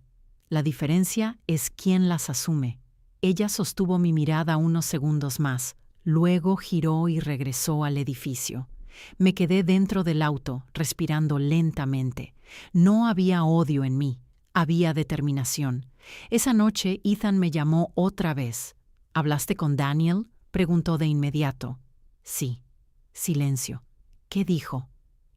La diferencia es quién las asume. Ella sostuvo mi mirada unos segundos más, luego giró y regresó al edificio. Me quedé dentro del auto, respirando lentamente. No había odio en mí, había determinación. Esa noche Ethan me llamó otra vez. ¿Hablaste con Daniel?, preguntó de inmediato. Sí. Silencio. ¿Qué dijo?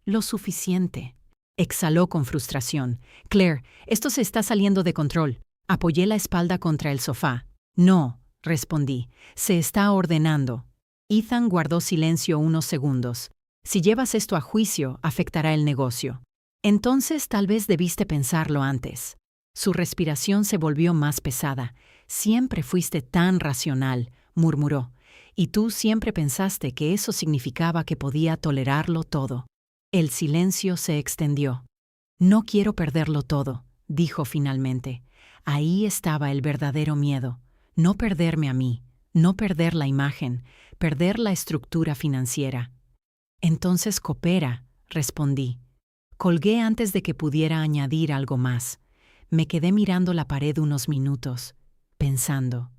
Lo suficiente. Exhaló con frustración. Claire, esto se está saliendo de control. Apoyé la espalda contra el sofá. No, respondí. Se está ordenando. Ethan guardó silencio unos segundos. Si llevas esto a juicio, afectará el negocio. Entonces tal vez debiste pensarlo antes. Su respiración se volvió más pesada. Siempre fuiste tan racional, murmuró. Y tú siempre pensaste que eso significaba que podía tolerarlo todo. El silencio se extendió. No quiero perderlo todo, dijo finalmente. Ahí estaba el verdadero miedo. No perderme a mí, no perder la imagen, perder la estructura financiera. Entonces coopera, respondí. Colgué antes de que pudiera añadir algo más. Me quedé mirando la pared unos minutos, pensando,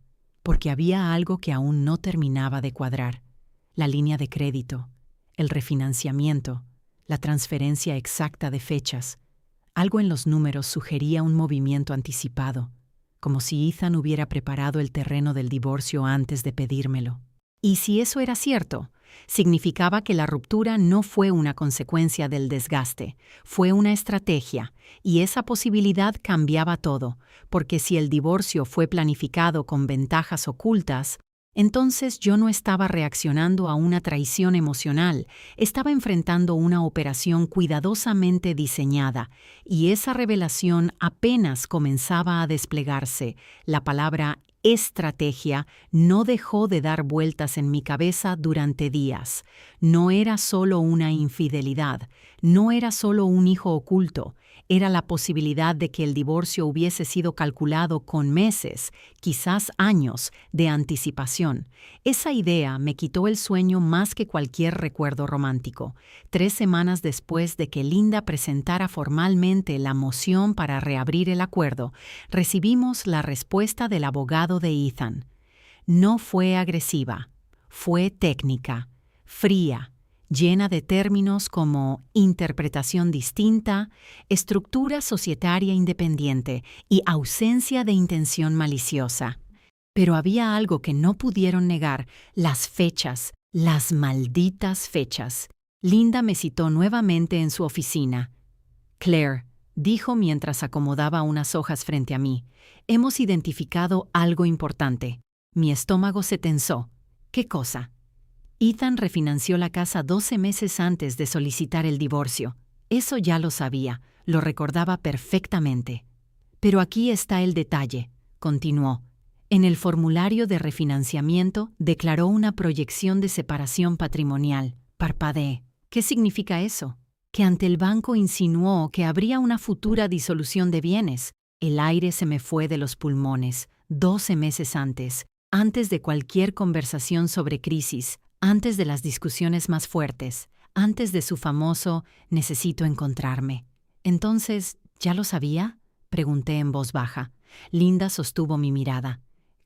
porque había algo que aún no terminaba de cuadrar. La línea de crédito, el refinanciamiento, la transferencia exacta de fechas. Algo en los números sugería un movimiento anticipado, como si Ethan hubiera preparado el terreno del divorcio antes de pedírmelo. Y si eso era cierto, significaba que la ruptura no fue una consecuencia del desgaste, fue una estrategia, y esa posibilidad cambiaba todo, porque si el divorcio fue planificado con ventajas ocultas, entonces yo no estaba reaccionando a una traición emocional, estaba enfrentando una operación cuidadosamente diseñada, y esa revelación apenas comenzaba a desplegarse. La palabra estrategia no dejó de dar vueltas en mi cabeza durante días. No era solo una infidelidad, no era solo un hijo oculto, era la posibilidad de que el divorcio hubiese sido calculado con meses, quizás años, de anticipación. Esa idea me quitó el sueño más que cualquier recuerdo romántico. 3 semanas después de que Linda presentara formalmente la moción para reabrir el acuerdo, recibimos la respuesta del abogado de Ethan. No fue agresiva, fue técnica, fría, llena de términos como interpretación distinta, estructura societaria independiente y ausencia de intención maliciosa. Pero había algo que no pudieron negar: las fechas, las malditas fechas. Linda me citó nuevamente en su oficina. Claire, dijo mientras acomodaba unas hojas frente a mí, hemos identificado algo importante. Mi estómago se tensó. ¿Qué cosa? Ethan refinanció la casa 12 meses antes de solicitar el divorcio. Eso ya lo sabía, lo recordaba perfectamente. Pero aquí está el detalle, continuó. En el formulario de refinanciamiento declaró una proyección de separación patrimonial. Parpadeé. ¿Qué significa eso? Que ante el banco insinuó que habría una futura disolución de bienes. El aire se me fue de los pulmones. 12 meses antes de cualquier conversación sobre crisis, antes de las discusiones más fuertes, antes de su famoso «necesito encontrarme». Entonces, ¿ya lo sabía?, pregunté en voz baja. Linda sostuvo mi mirada.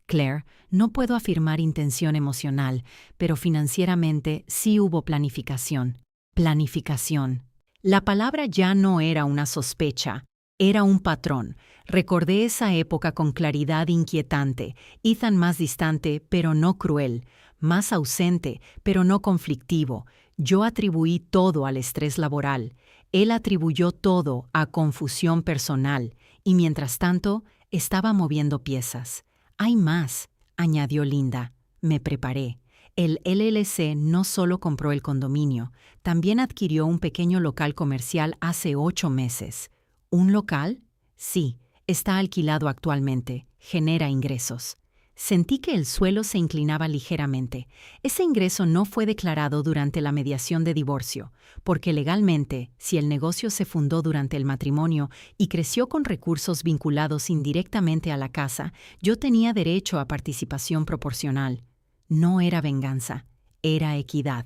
Claire, no puedo afirmar intención emocional, pero financieramente sí hubo planificación. Planificación. La palabra ya no era una sospecha, era un patrón. Recordé esa época con claridad inquietante, Ethan más distante, pero no cruel, más ausente, pero no conflictivo. Yo atribuí todo al estrés laboral, él atribuyó todo a confusión personal, y mientras tanto, estaba moviendo piezas. Hay más, añadió Linda. Me preparé. El LLC no solo compró el condominio, también adquirió un pequeño local comercial hace 8 meses. ¿Un local? Sí, está alquilado actualmente, genera ingresos. Sentí que el suelo se inclinaba ligeramente. Ese ingreso no fue declarado durante la mediación de divorcio, porque legalmente, si el negocio se fundó durante el matrimonio y creció con recursos vinculados indirectamente a la casa, yo tenía derecho a participación proporcional. No era venganza, era equidad.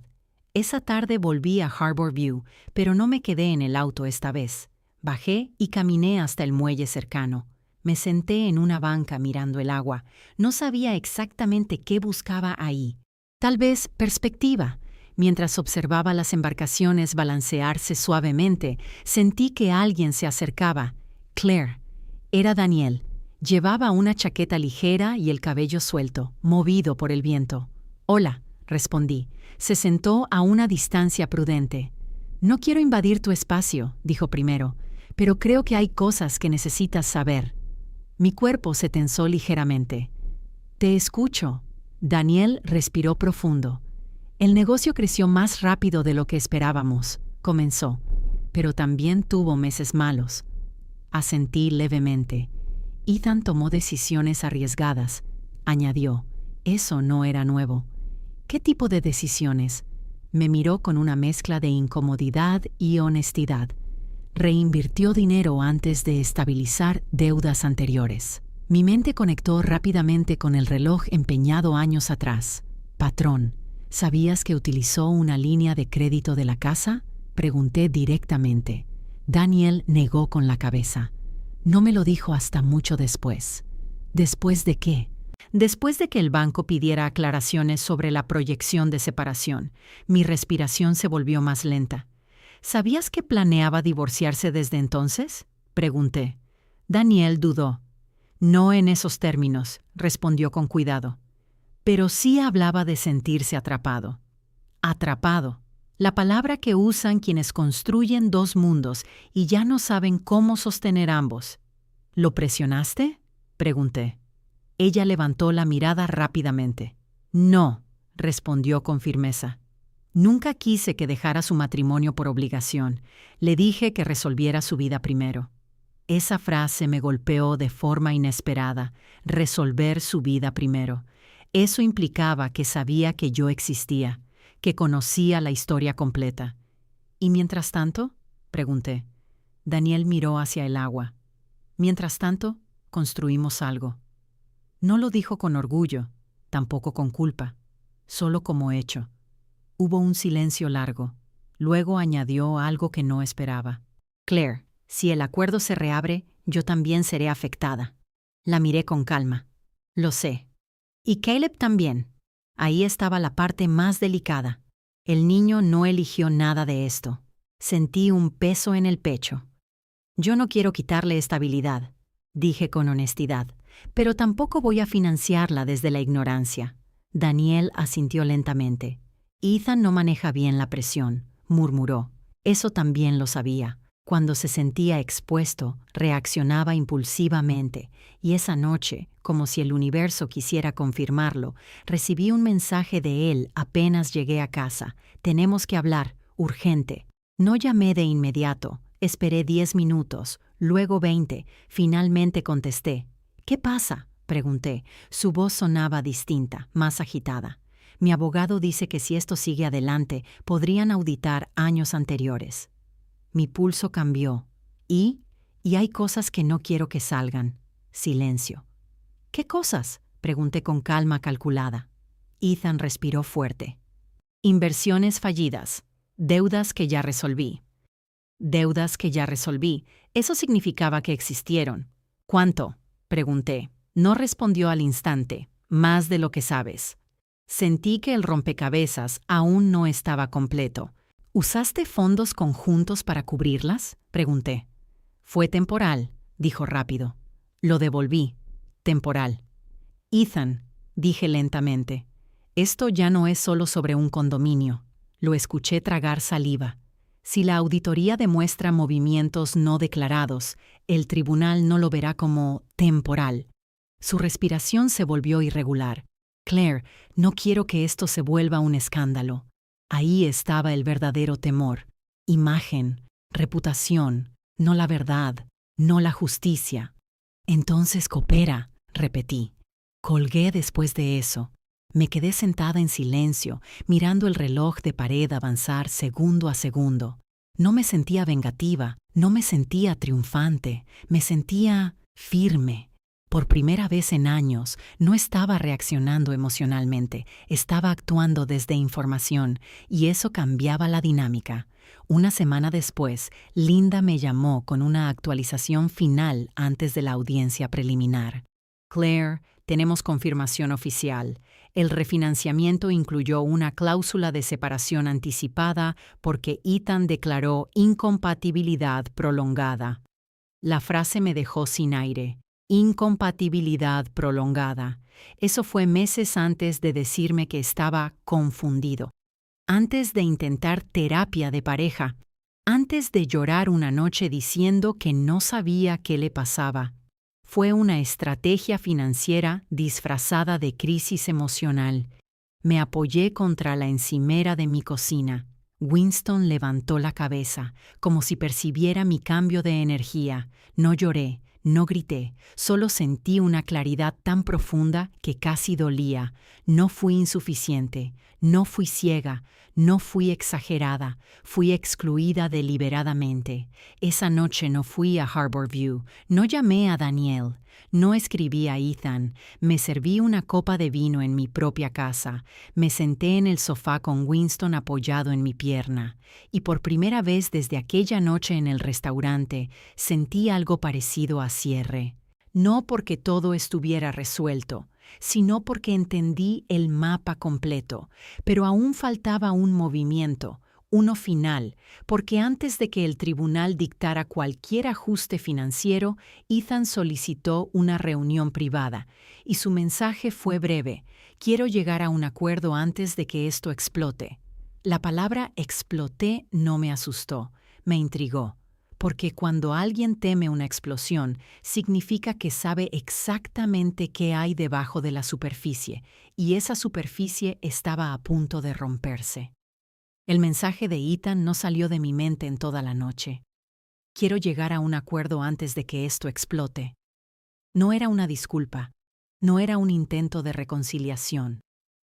Esa tarde volví a Harbor View, pero no me quedé en el auto esta vez. Bajé y caminé hasta el muelle cercano. Me senté en una banca mirando el agua. No sabía exactamente qué buscaba ahí. Tal vez perspectiva. Mientras observaba las embarcaciones balancearse suavemente, sentí que alguien se acercaba. Claire. Era Daniel. Llevaba una chaqueta ligera y el cabello suelto, movido por el viento. «Hola», respondí. Se sentó a una distancia prudente. «No quiero invadir tu espacio», dijo primero, «pero creo que hay cosas que necesitas saber». Mi cuerpo se tensó ligeramente. «Te escucho». Daniel respiró profundo. «El negocio creció más rápido de lo que esperábamos», comenzó, «pero también tuvo meses malos». Asentí levemente. «Ethan tomó decisiones arriesgadas», añadió. «Eso no era nuevo». «¿Qué tipo de decisiones?». Me miró con una mezcla de incomodidad y honestidad. Reinvirtió dinero antes de estabilizar deudas anteriores. Mi mente conectó rápidamente con el reloj empeñado años atrás. «Patrón, ¿sabías que utilizó una línea de crédito de la casa?», pregunté directamente. Daniel negó con la cabeza. No me lo dijo hasta mucho después. ¿Después de qué? Después de que el banco pidiera aclaraciones sobre la proyección de separación, mi respiración se volvió más lenta. ¿Sabías que planeaba divorciarse desde entonces?, pregunté. Daniel dudó. No en esos términos, respondió con cuidado. Pero sí hablaba de sentirse atrapado. Atrapado. La palabra que usan quienes construyen dos mundos y ya no saben cómo sostener ambos. ¿Lo presionaste?, pregunté. Ella levantó la mirada rápidamente. No, respondió con firmeza. Nunca quise que dejara su matrimonio por obligación. Le dije que resolviera su vida primero. Esa frase me golpeó de forma inesperada. Resolver su vida primero. Eso implicaba que sabía que yo existía, que conocía la historia completa. ¿Y mientras tanto?, pregunté. Daniel miró hacia el agua. Mientras tanto, construimos algo. No lo dijo con orgullo, tampoco con culpa, solo como hecho. Hubo un silencio largo. Luego añadió algo que no esperaba. «Claire, si el acuerdo se reabre, yo también seré afectada». La miré con calma. «Lo sé. Y Caleb también». Ahí estaba la parte más delicada. El niño no eligió nada de esto. Sentí un peso en el pecho. «Yo no quiero quitarle estabilidad», dije con honestidad, «pero tampoco voy a financiarla desde la ignorancia». Daniel asintió lentamente. «Ethan no maneja bien la presión», murmuró. Eso también lo sabía. Cuando se sentía expuesto, reaccionaba impulsivamente, y esa noche, como si el universo quisiera confirmarlo, recibí un mensaje de él apenas llegué a casa. «Tenemos que hablar, urgente». No llamé de inmediato, esperé 10 minutos, luego 20, finalmente contesté. «¿Qué pasa?», Pregunté. Su voz sonaba distinta, más agitada. Mi abogado dice que si esto sigue adelante, podrían auditar años anteriores. Mi pulso cambió. Y hay cosas que no quiero que salgan. Silencio. ¿Qué cosas?, pregunté con calma calculada. Ethan respiró fuerte. Inversiones fallidas. Deudas que ya resolví. Deudas que ya resolví. Eso significaba que existieron. ¿Cuánto?, pregunté. No respondió al instante. Más de lo que sabes. Sentí que el rompecabezas aún no estaba completo. ¿Usaste fondos conjuntos para cubrirlas?, pregunté. Fue temporal, dijo rápido. Lo devolví. Temporal. Ethan, dije lentamente, esto ya no es solo sobre un condominio. Lo escuché tragar saliva. Si la auditoría demuestra movimientos no declarados, el tribunal no lo verá como temporal. Su respiración se volvió irregular. Claire, no quiero que esto se vuelva un escándalo. Ahí estaba el verdadero temor. Imagen, reputación, no la verdad, no la justicia. Entonces coopera, repetí. Colgué después de eso. Me quedé sentada en silencio, mirando el reloj de pared avanzar segundo a segundo. No me sentía vengativa, no me sentía triunfante, me sentía firme. Por primera vez en años, no estaba reaccionando emocionalmente, estaba actuando desde información, y eso cambiaba la dinámica. Una semana después, Linda me llamó con una actualización final antes de la audiencia preliminar. Claire, tenemos confirmación oficial. El refinanciamiento incluyó una cláusula de separación anticipada porque Ethan declaró incompatibilidad prolongada. La frase me dejó sin aire. Incompatibilidad prolongada. Eso fue meses antes de decirme que estaba confundido. Antes de intentar terapia de pareja. Antes de llorar una noche diciendo que no sabía qué le pasaba. Fue una estrategia financiera disfrazada de crisis emocional. Me apoyé contra la encimera de mi cocina. Winston levantó la cabeza, como si percibiera mi cambio de energía. No lloré, no grité, solo sentí una claridad tan profunda que casi dolía. No fui insuficiente, no fui ciega, no fui exagerada, fui excluida deliberadamente. Esa noche no fui a Harborview, no llamé a Daniel, no escribí a Ethan, me serví una copa de vino en mi propia casa, me senté en el sofá con Winston apoyado en mi pierna, y por primera vez desde aquella noche en el restaurante sentí algo parecido a cierre. No porque todo estuviera resuelto, sino porque entendí el mapa completo, pero aún faltaba un movimiento, uno final, porque antes de que el tribunal dictara cualquier ajuste financiero, Ethan solicitó una reunión privada, y su mensaje fue breve: quiero llegar a un acuerdo antes de que esto explote. La palabra exploté no me asustó, me intrigó. Porque cuando alguien teme una explosión, significa que sabe exactamente qué hay debajo de la superficie, y esa superficie estaba a punto de romperse. El mensaje de Ethan no salió de mi mente en toda la noche. Quiero llegar a un acuerdo antes de que esto explote. No era una disculpa, no era un intento de reconciliación,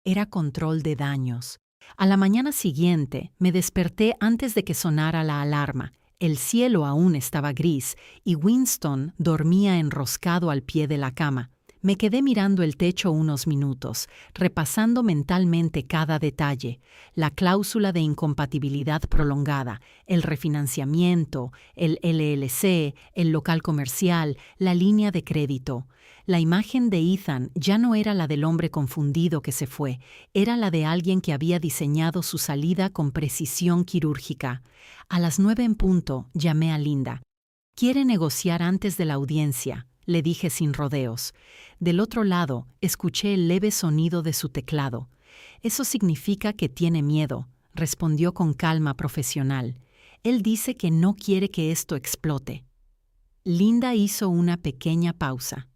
era control de daños. A la mañana siguiente me desperté antes de que sonara la alarma. El cielo aún estaba gris y Winston dormía enroscado al pie de la cama. Me quedé mirando el techo unos minutos, repasando mentalmente cada detalle: la cláusula de incompatibilidad prolongada, el refinanciamiento, el LLC, el local comercial, la línea de crédito. La imagen de Ethan ya no era la del hombre confundido que se fue, era la de alguien que había diseñado su salida con precisión quirúrgica. A las 9 en punto llamé a Linda. «¿Quiere negociar antes de la audiencia?», le dije sin rodeos. Del otro lado, escuché el leve sonido de su teclado. «Eso significa que tiene miedo», respondió con calma profesional. «Él dice que no quiere que esto explote». Linda hizo una pequeña pausa.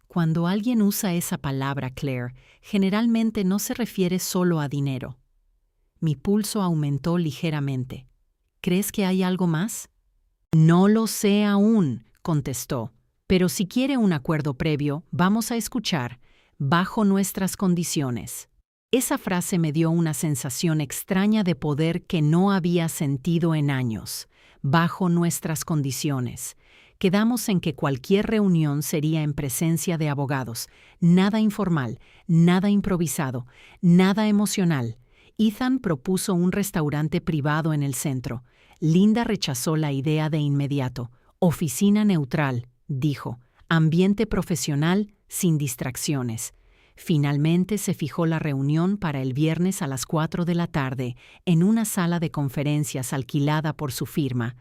Cuando alguien usa esa palabra, Claire, generalmente no se refiere solo a dinero. Mi pulso aumentó ligeramente. «¿Crees que hay algo más?». «No lo sé aún», contestó, Pero si quiere un acuerdo previo, vamos a escuchar, bajo nuestras condiciones. Esa frase me dio una sensación extraña de poder que no había sentido en años. Bajo nuestras condiciones. Quedamos en que cualquier reunión sería en presencia de abogados. Nada informal, nada improvisado, nada emocional. Ethan propuso un restaurante privado en el centro. Linda rechazó la idea de inmediato. Oficina neutral, dijo. Ambiente profesional, sin distracciones. Finalmente se fijó la reunión para el viernes a las 4 de la tarde, en una sala de conferencias alquilada por su firma.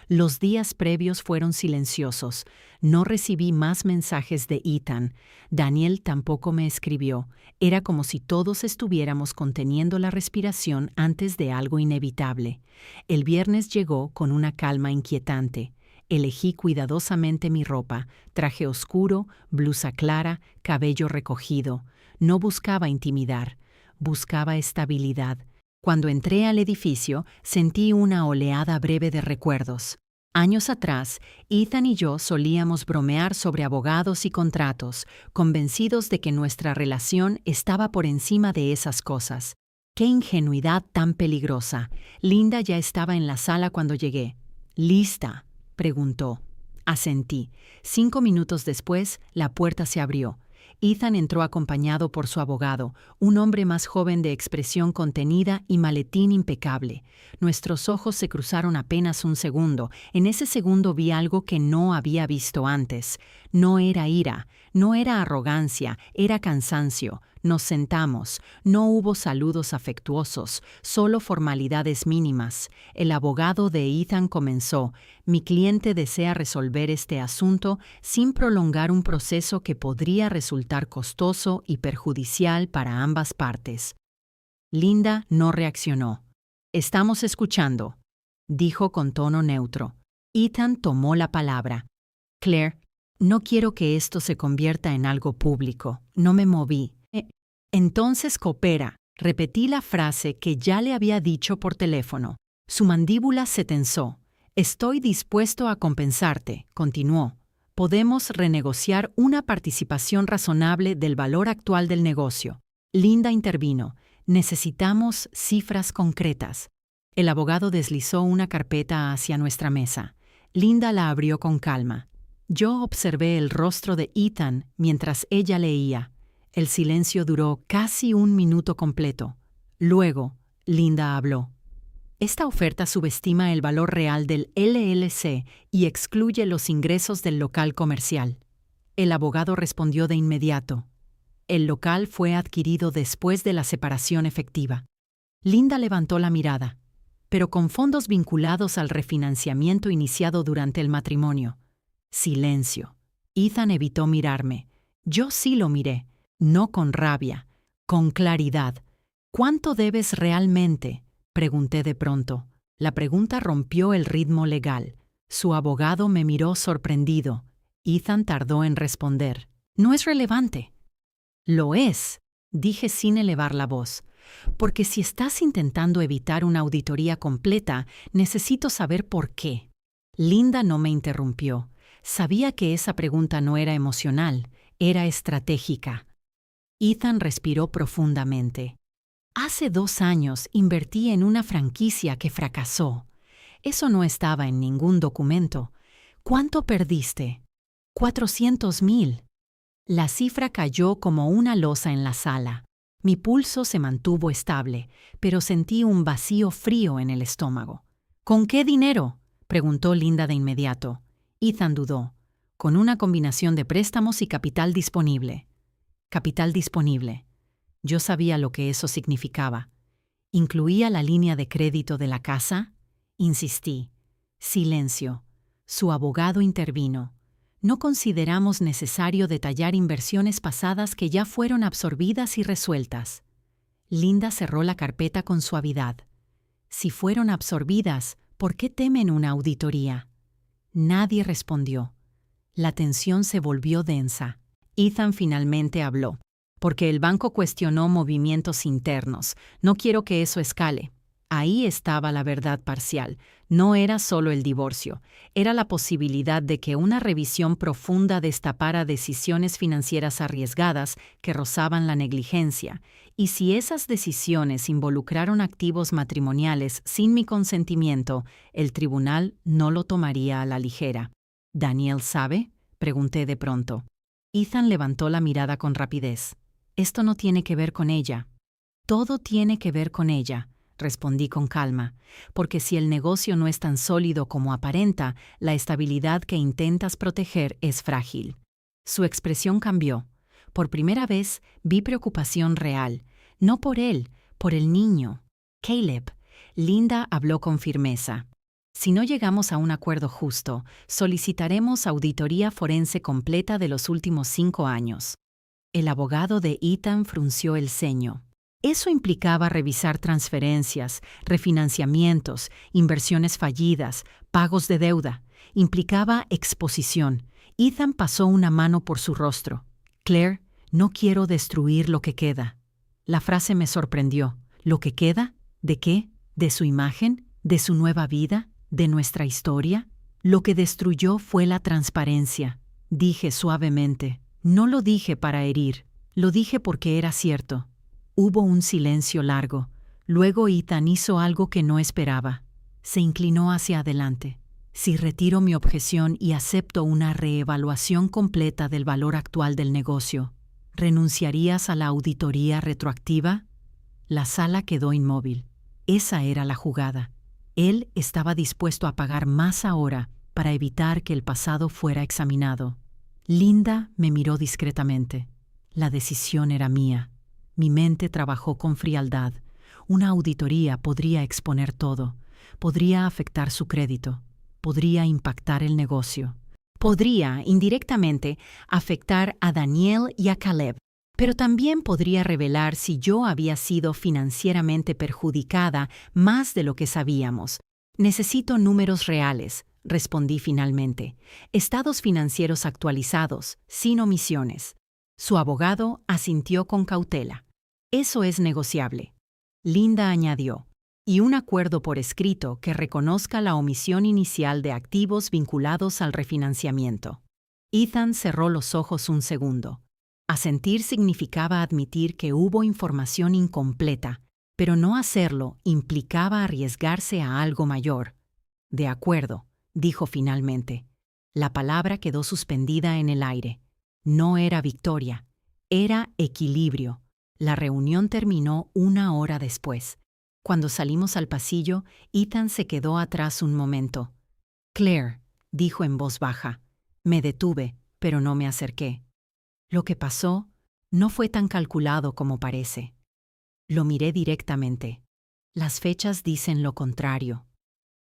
Los días previos fueron silenciosos. No recibí más mensajes de Ethan. Daniel tampoco me escribió. Era como si todos estuviéramos conteniendo la respiración antes de algo inevitable. El viernes llegó con una calma inquietante. Elegí cuidadosamente mi ropa, traje oscuro, blusa clara, cabello recogido. No buscaba intimidar, buscaba estabilidad. Cuando entré al edificio, sentí una oleada breve de recuerdos. Años atrás, Ethan y yo solíamos bromear sobre abogados y contratos, convencidos de que nuestra relación estaba por encima de esas cosas. ¡Qué ingenuidad tan peligrosa! Linda ya estaba en la sala cuando llegué. «¿Lista?», preguntó. Asentí. 5 minutos después, la puerta se abrió. Ethan entró acompañado por su abogado, un hombre más joven de expresión contenida y maletín impecable. Nuestros ojos se cruzaron apenas un segundo. En ese segundo vi algo que no había visto antes. No era ira, no era arrogancia, era cansancio. Nos sentamos. No hubo saludos afectuosos, solo formalidades mínimas. El abogado de Ethan comenzó. Mi cliente desea resolver este asunto sin prolongar un proceso que podría resultar costoso y perjudicial para ambas partes. Linda no reaccionó. «Estamos escuchando», dijo con tono neutro. Ethan tomó la palabra. «Claire, no quiero que esto se convierta en algo público. No me moví. Entonces coopera», repetí la frase que ya le había dicho por teléfono. Su mandíbula se tensó. «Estoy dispuesto a compensarte», continuó. «Podemos renegociar una participación razonable del valor actual del negocio». Linda intervino. «Necesitamos cifras concretas». El abogado deslizó una carpeta hacia nuestra mesa. Linda la abrió con calma. Yo observé el rostro de Ethan mientras ella leía. El silencio duró casi 1 minuto completo. Luego, Linda habló. «Esta oferta subestima el valor real del LLC y excluye los ingresos del local comercial». El abogado respondió de inmediato. «El local fue adquirido después de la separación efectiva». Linda levantó la mirada, pero con fondos vinculados al refinanciamiento iniciado durante el matrimonio. Silencio. Ethan evitó mirarme. Yo sí lo miré. No con rabia, con claridad. «¿Cuánto debes realmente?», pregunté de pronto. La pregunta rompió el ritmo legal. Su abogado me miró sorprendido. Ethan tardó en responder. «No es relevante». «Lo es», dije sin elevar la voz. «Porque si estás intentando evitar una auditoría completa, necesito saber por qué». Linda no me interrumpió. Sabía que esa pregunta no era emocional, era estratégica. Ethan respiró profundamente. «Hace 2 años invertí en una franquicia que fracasó. Eso no estaba en ningún documento. ¿Cuánto perdiste?» «400,000». La cifra cayó como una losa en la sala. Mi pulso se mantuvo estable, pero sentí un vacío frío en el estómago. «¿Con qué dinero?», preguntó Linda de inmediato. Ethan dudó. «Con una combinación de préstamos y capital disponible». Capital disponible. Yo sabía lo que eso significaba. ¿Incluía la línea de crédito de la casa? Insistí. Silencio. Su abogado intervino. «No consideramos necesario detallar inversiones pasadas que ya fueron absorbidas y resueltas». Linda cerró la carpeta con suavidad. «Si fueron absorbidas, ¿por qué temen una auditoría?». Nadie respondió. La tensión se volvió densa. Ethan finalmente habló. «Porque el banco cuestionó movimientos internos. No quiero que eso escale». Ahí estaba la verdad parcial. No era solo el divorcio, era la posibilidad de que una revisión profunda destapara decisiones financieras arriesgadas que rozaban la negligencia, y si esas decisiones involucraron activos matrimoniales sin mi consentimiento, el tribunal no lo tomaría a la ligera. ¿Daniel sabe?, pregunté de pronto. Ethan levantó la mirada con rapidez. Esto no tiene que ver con ella. Todo tiene que ver con ella, respondí con calma, porque si el negocio no es tan sólido como aparenta, la estabilidad que intentas proteger es frágil. Su expresión cambió. Por primera vez vi preocupación real, no por él, por el niño. Caleb. Linda habló con firmeza. Si no llegamos a un acuerdo justo, solicitaremos auditoría forense completa de los últimos 5 años. El abogado de Ethan frunció el ceño. Eso implicaba revisar transferencias, refinanciamientos, inversiones fallidas, pagos de deuda. Implicaba exposición. Ethan pasó una mano por su rostro. Claire, no quiero destruir lo que queda. La frase me sorprendió. ¿Lo que queda? ¿De qué? ¿De su imagen? ¿De su nueva vida? ¿De nuestra historia? Lo que destruyó fue la transparencia, dije suavemente. No lo dije para herir, lo dije porque era cierto. Hubo un silencio largo. Luego Ethan hizo algo que no esperaba. Se inclinó hacia adelante. Si retiro mi objeción y acepto una reevaluación completa del valor actual del negocio, ¿renunciarías a la auditoría retroactiva? La sala quedó inmóvil. Esa era la jugada. Él estaba dispuesto a pagar más ahora para evitar que el pasado fuera examinado. Linda me miró discretamente. La decisión era mía. Mi mente trabajó con frialdad. Una auditoría podría exponer todo. Podría afectar su crédito. Podría impactar el negocio. Podría, indirectamente, afectar a Daniel y a Caleb. Pero también podría revelar si yo había sido financieramente perjudicada más de lo que sabíamos. Necesito números reales, respondí finalmente. Estados financieros actualizados, sin omisiones. Su abogado asintió con cautela. Eso es negociable. Linda añadió. Y un acuerdo por escrito que reconozca la omisión inicial de activos vinculados al refinanciamiento. Ethan cerró los ojos un segundo. Asentir significaba admitir que hubo información incompleta, pero no hacerlo implicaba arriesgarse a algo mayor. De acuerdo, dijo finalmente. La palabra quedó suspendida en el aire. No era victoria, era equilibrio. La reunión terminó 1 hora después. Cuando salimos al pasillo, Ethan se quedó atrás un momento. Claire, dijo en voz baja. Me detuve, pero no me acerqué. Lo que pasó no fue tan calculado como parece. Lo miré directamente. Las fechas dicen lo contrario.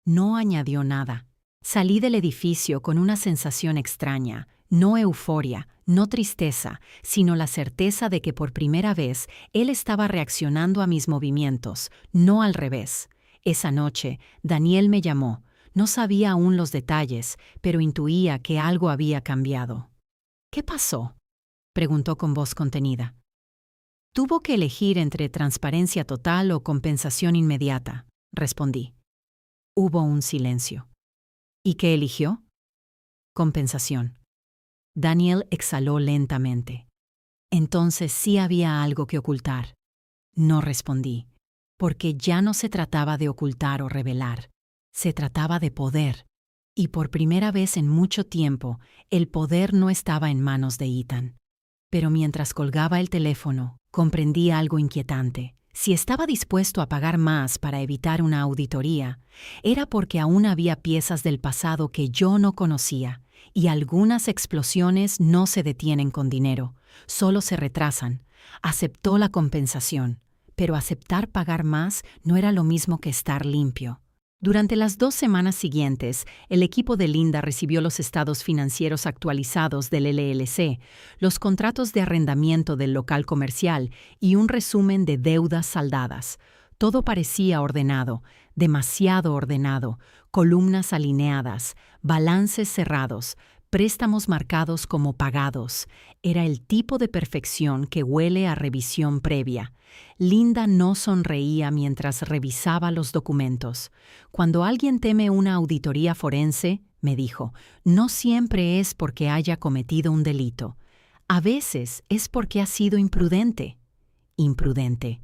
No añadió nada. Salí del edificio con una sensación extraña, no euforia, no tristeza, sino la certeza de que por primera vez él estaba reaccionando a mis movimientos, no al revés. Esa noche, Daniel me llamó. No sabía aún los detalles, pero intuía que algo había cambiado. ¿Qué pasó?, preguntó con voz contenida. Tuvo que elegir entre transparencia total o compensación inmediata, respondí. Hubo un silencio. ¿Y qué eligió? Compensación. Daniel exhaló lentamente. Entonces sí había algo que ocultar. No respondí, porque ya no se trataba de ocultar o revelar. Se trataba de poder. Y por primera vez en mucho tiempo, el poder no estaba en manos de Ethan. Pero mientras colgaba el teléfono, comprendí algo inquietante. Si estaba dispuesto a pagar más para evitar una auditoría, era porque aún había piezas del pasado que yo no conocía, y algunas explosiones no se detienen con dinero, solo se retrasan. Aceptó la compensación, pero aceptar pagar más no era lo mismo que estar limpio. Durante las 2 semanas siguientes, el equipo de Linda recibió los estados financieros actualizados del LLC, los contratos de arrendamiento del local comercial y un resumen de deudas saldadas. Todo parecía ordenado, demasiado ordenado, columnas alineadas, balances cerrados, préstamos marcados como pagados. Era el tipo de perfección que huele a revisión previa. Linda no sonreía mientras revisaba los documentos. Cuando alguien teme una auditoría forense, me dijo, no siempre es porque haya cometido un delito. A veces es porque ha sido imprudente. Imprudente.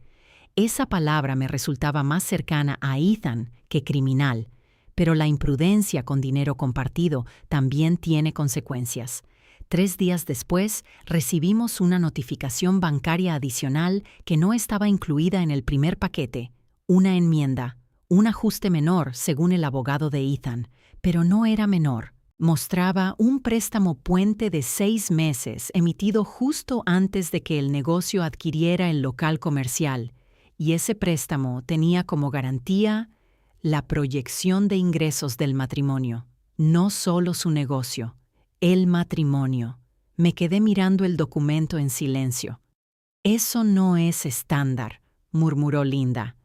Esa palabra me resultaba más cercana a Ethan que criminal. Pero la imprudencia con dinero compartido también tiene consecuencias. 3 días después, recibimos una notificación bancaria adicional que no estaba incluida en el primer paquete. Una enmienda, un ajuste menor, según el abogado de Ethan, pero no era menor. Mostraba un préstamo puente de 6 meses emitido justo antes de que el negocio adquiriera el local comercial, y ese préstamo tenía como garantía la proyección de ingresos del matrimonio, no solo su negocio, el matrimonio. Me quedé mirando el documento en silencio. Eso no es estándar, murmuró Linda.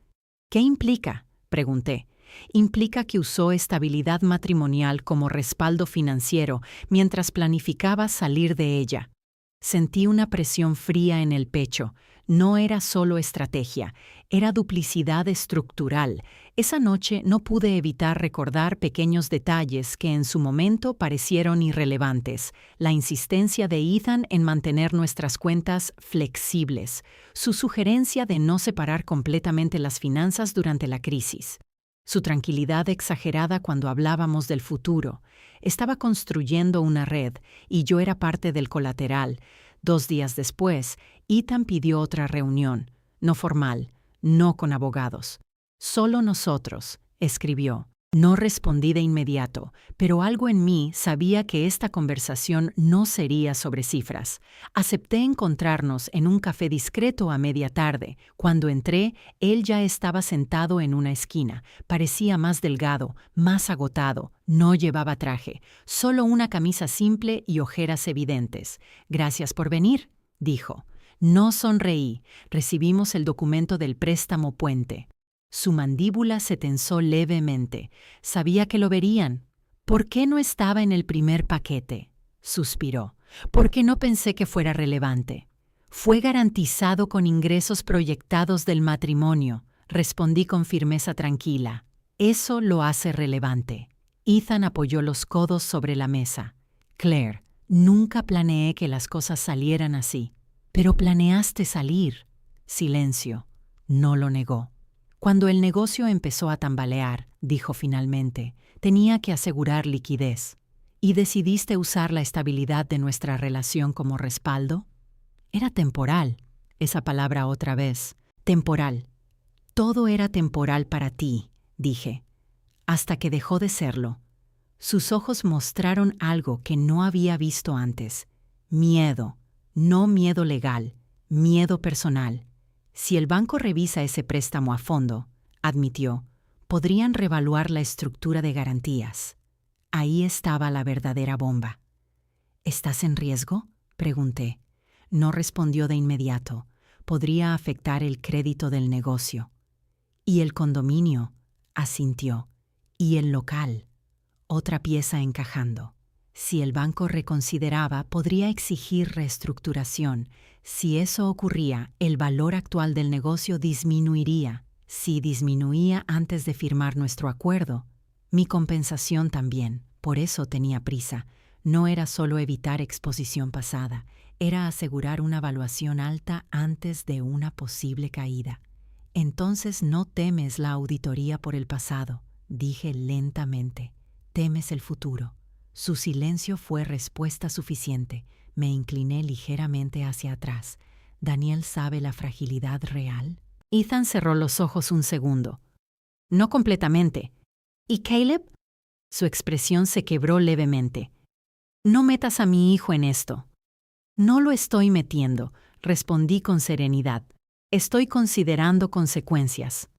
¿Qué implica?, pregunté. Implica que usó estabilidad matrimonial como respaldo financiero mientras planificaba salir de ella. Sentí una presión fría en el pecho. No era solo estrategia, era duplicidad estructural. Esa noche no pude evitar recordar pequeños detalles que en su momento parecieron irrelevantes. La insistencia de Ethan en mantener nuestras cuentas flexibles. Su sugerencia de no separar completamente las finanzas durante la crisis. Su tranquilidad exagerada cuando hablábamos del futuro. Estaba construyendo una red y yo era parte del colateral. 2 días después, Ethan pidió otra reunión, no formal, no con abogados. Solo nosotros, escribió. No respondí de inmediato, pero algo en mí sabía que esta conversación no sería sobre cifras. Acepté encontrarnos en un café discreto a media tarde. Cuando entré, él ya estaba sentado en una esquina. Parecía más delgado, más agotado. No llevaba traje, solo una camisa simple y ojeras evidentes. «Gracias por venir», dijo. No sonreí. Recibimos el documento del préstamo puente. Su mandíbula se tensó levemente. Sabía que lo verían. ¿Por qué no estaba en el primer paquete?, suspiró. ¿Por qué no pensé que fuera relevante? Fue garantizado con ingresos proyectados del matrimonio, respondí con firmeza tranquila. Eso lo hace relevante. Ethan apoyó los codos sobre la mesa. Claire, nunca planeé que las cosas salieran así. Pero planeaste salir. Silencio. No lo negó. Cuando el negocio empezó a tambalear, dijo finalmente, tenía que asegurar liquidez. ¿Y decidiste usar la estabilidad de nuestra relación como respaldo? Era temporal. Esa palabra otra vez. Temporal. Todo era temporal para ti, dije. Hasta que dejó de serlo. Sus ojos mostraron algo que no había visto antes. Miedo. No miedo legal. Miedo personal. Si el banco revisa ese préstamo a fondo, admitió, podrían reevaluar la estructura de garantías. Ahí estaba la verdadera bomba. ¿Estás en riesgo?, pregunté. No respondió de inmediato. Podría afectar el crédito del negocio. ¿Y el condominio?, asintió. ¿Y el local? Otra pieza encajando. Si el banco reconsideraba, podría exigir reestructuración. Si eso ocurría, el valor actual del negocio disminuiría. Si disminuía antes de firmar nuestro acuerdo, mi compensación también. Por eso tenía prisa. No era solo evitar exposición pasada, era asegurar una valuación alta antes de una posible caída. Entonces no temes la auditoría por el pasado, dije lentamente. Temes el futuro. Su silencio fue respuesta suficiente. Me incliné ligeramente hacia atrás. ¿Daniel sabe la fragilidad real? Ethan cerró los ojos un segundo. No completamente. ¿Y Caleb? Su expresión se quebró levemente. No metas a mi hijo en esto. No lo estoy metiendo, respondí con serenidad. Estoy considerando consecuencias.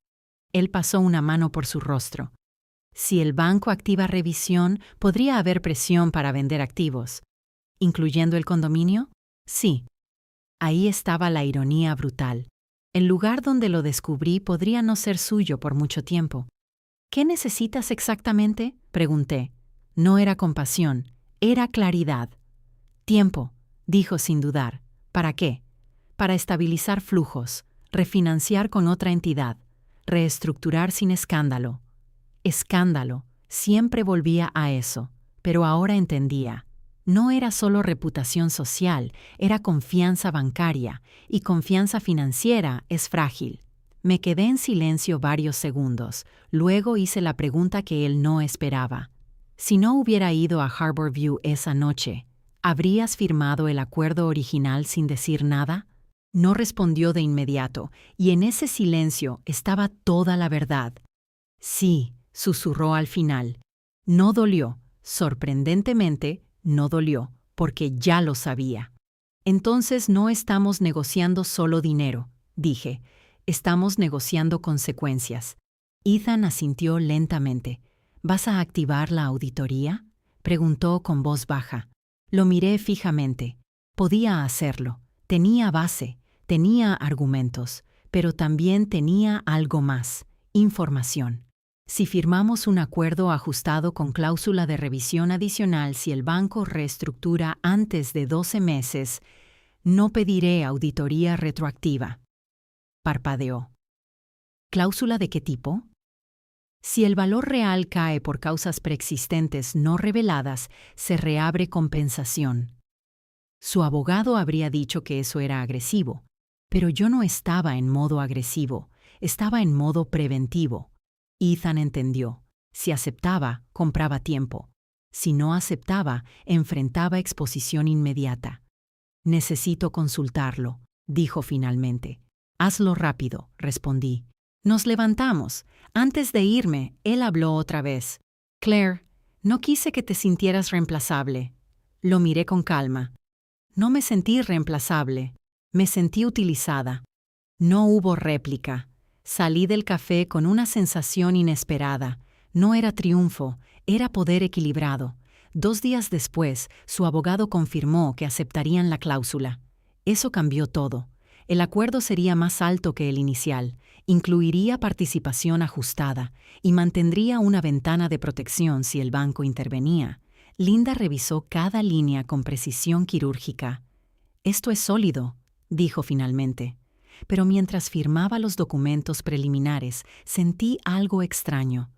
Él pasó una mano por su rostro. Si el banco activa revisión, podría haber presión para vender activos. ¿Incluyendo el condominio? Sí. Ahí estaba la ironía brutal. El lugar donde lo descubrí podría no ser suyo por mucho tiempo. ¿Qué necesitas exactamente?, pregunté. No era compasión, Era claridad. Tiempo, dijo sin dudar. ¿Para qué? Para estabilizar flujos, refinanciar con otra entidad, reestructurar sin escándalo. Escándalo, siempre volvía a eso, pero ahora entendía. No era solo reputación social, era confianza bancaria, y confianza financiera es frágil. Me quedé en silencio varios segundos, luego hice la pregunta que él no esperaba. Si no hubiera ido a Harborview esa noche, ¿habrías firmado el acuerdo original sin decir nada? No respondió de inmediato, y en ese silencio estaba toda la verdad. Sí, susurró al final. No dolió, sorprendentemente, no dolió, porque ya lo sabía. Entonces no estamos negociando solo dinero, dije. Estamos negociando consecuencias. Ethan asintió lentamente. ¿Vas a activar la auditoría?, preguntó con voz baja. Lo miré fijamente. Podía hacerlo. Tenía base, tenía argumentos, pero también tenía algo más, información. Si firmamos un acuerdo ajustado con cláusula de revisión adicional si el banco reestructura antes de 12 meses, no pediré auditoría retroactiva. Parpadeó. ¿Cláusula de qué tipo? Si el valor real cae por causas preexistentes no reveladas, se reabre compensación. Su abogado habría dicho que eso era agresivo, pero yo no estaba en modo agresivo, estaba en modo preventivo. Ethan entendió. Si aceptaba, compraba tiempo. Si no aceptaba, enfrentaba exposición inmediata. Necesito consultarlo, dijo finalmente. Hazlo rápido, respondí. Nos levantamos. Antes de irme, él habló otra vez. Claire, no quise que te sintieras reemplazable. Lo miré con calma. No me sentí reemplazable. Me sentí utilizada. No hubo réplica. Salí del café con una sensación inesperada. No era triunfo, era poder equilibrado. 2 días después, su abogado confirmó que aceptarían la cláusula. Eso cambió todo. El acuerdo sería más alto que el inicial, incluiría participación ajustada y mantendría una ventana de protección si el banco intervenía. Linda revisó cada línea con precisión quirúrgica. «Esto es sólido», dijo finalmente. Pero mientras firmaba los documentos preliminares, sentí algo extraño.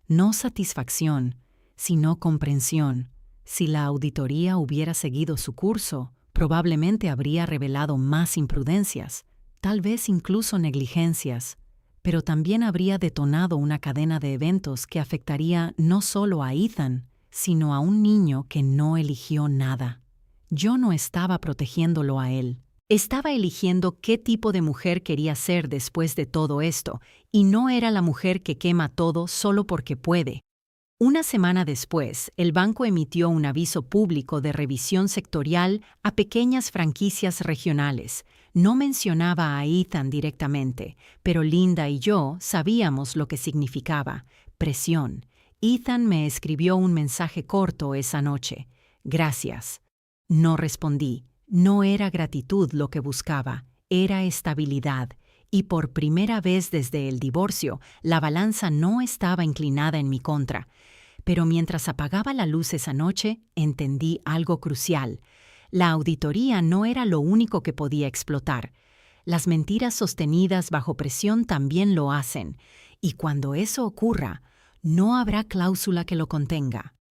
No satisfacción, sino comprensión. Si la auditoría hubiera seguido su curso, probablemente habría revelado más imprudencias, tal vez incluso negligencias, pero también habría detonado una cadena de eventos que afectaría no solo a Ethan, sino a un niño que no eligió nada. Yo no estaba protegiéndolo a él. Estaba eligiendo qué tipo de mujer quería ser después de todo esto, y no era la mujer que quema todo solo porque puede. Una semana después, el banco emitió un aviso público de revisión sectorial a pequeñas franquicias regionales. No mencionaba a Ethan directamente, pero Linda y yo sabíamos lo que significaba: presión. Ethan me escribió un mensaje corto esa noche. «Gracias». No respondí. No era gratitud lo que buscaba, era estabilidad. Y por primera vez desde el divorcio, la balanza no estaba inclinada en mi contra. Pero mientras apagaba la luz esa noche, entendí algo crucial. La auditoría no era lo único que podía explotar. Las mentiras sostenidas bajo presión también lo hacen. Y cuando eso ocurra, no habrá cláusula que lo contenga.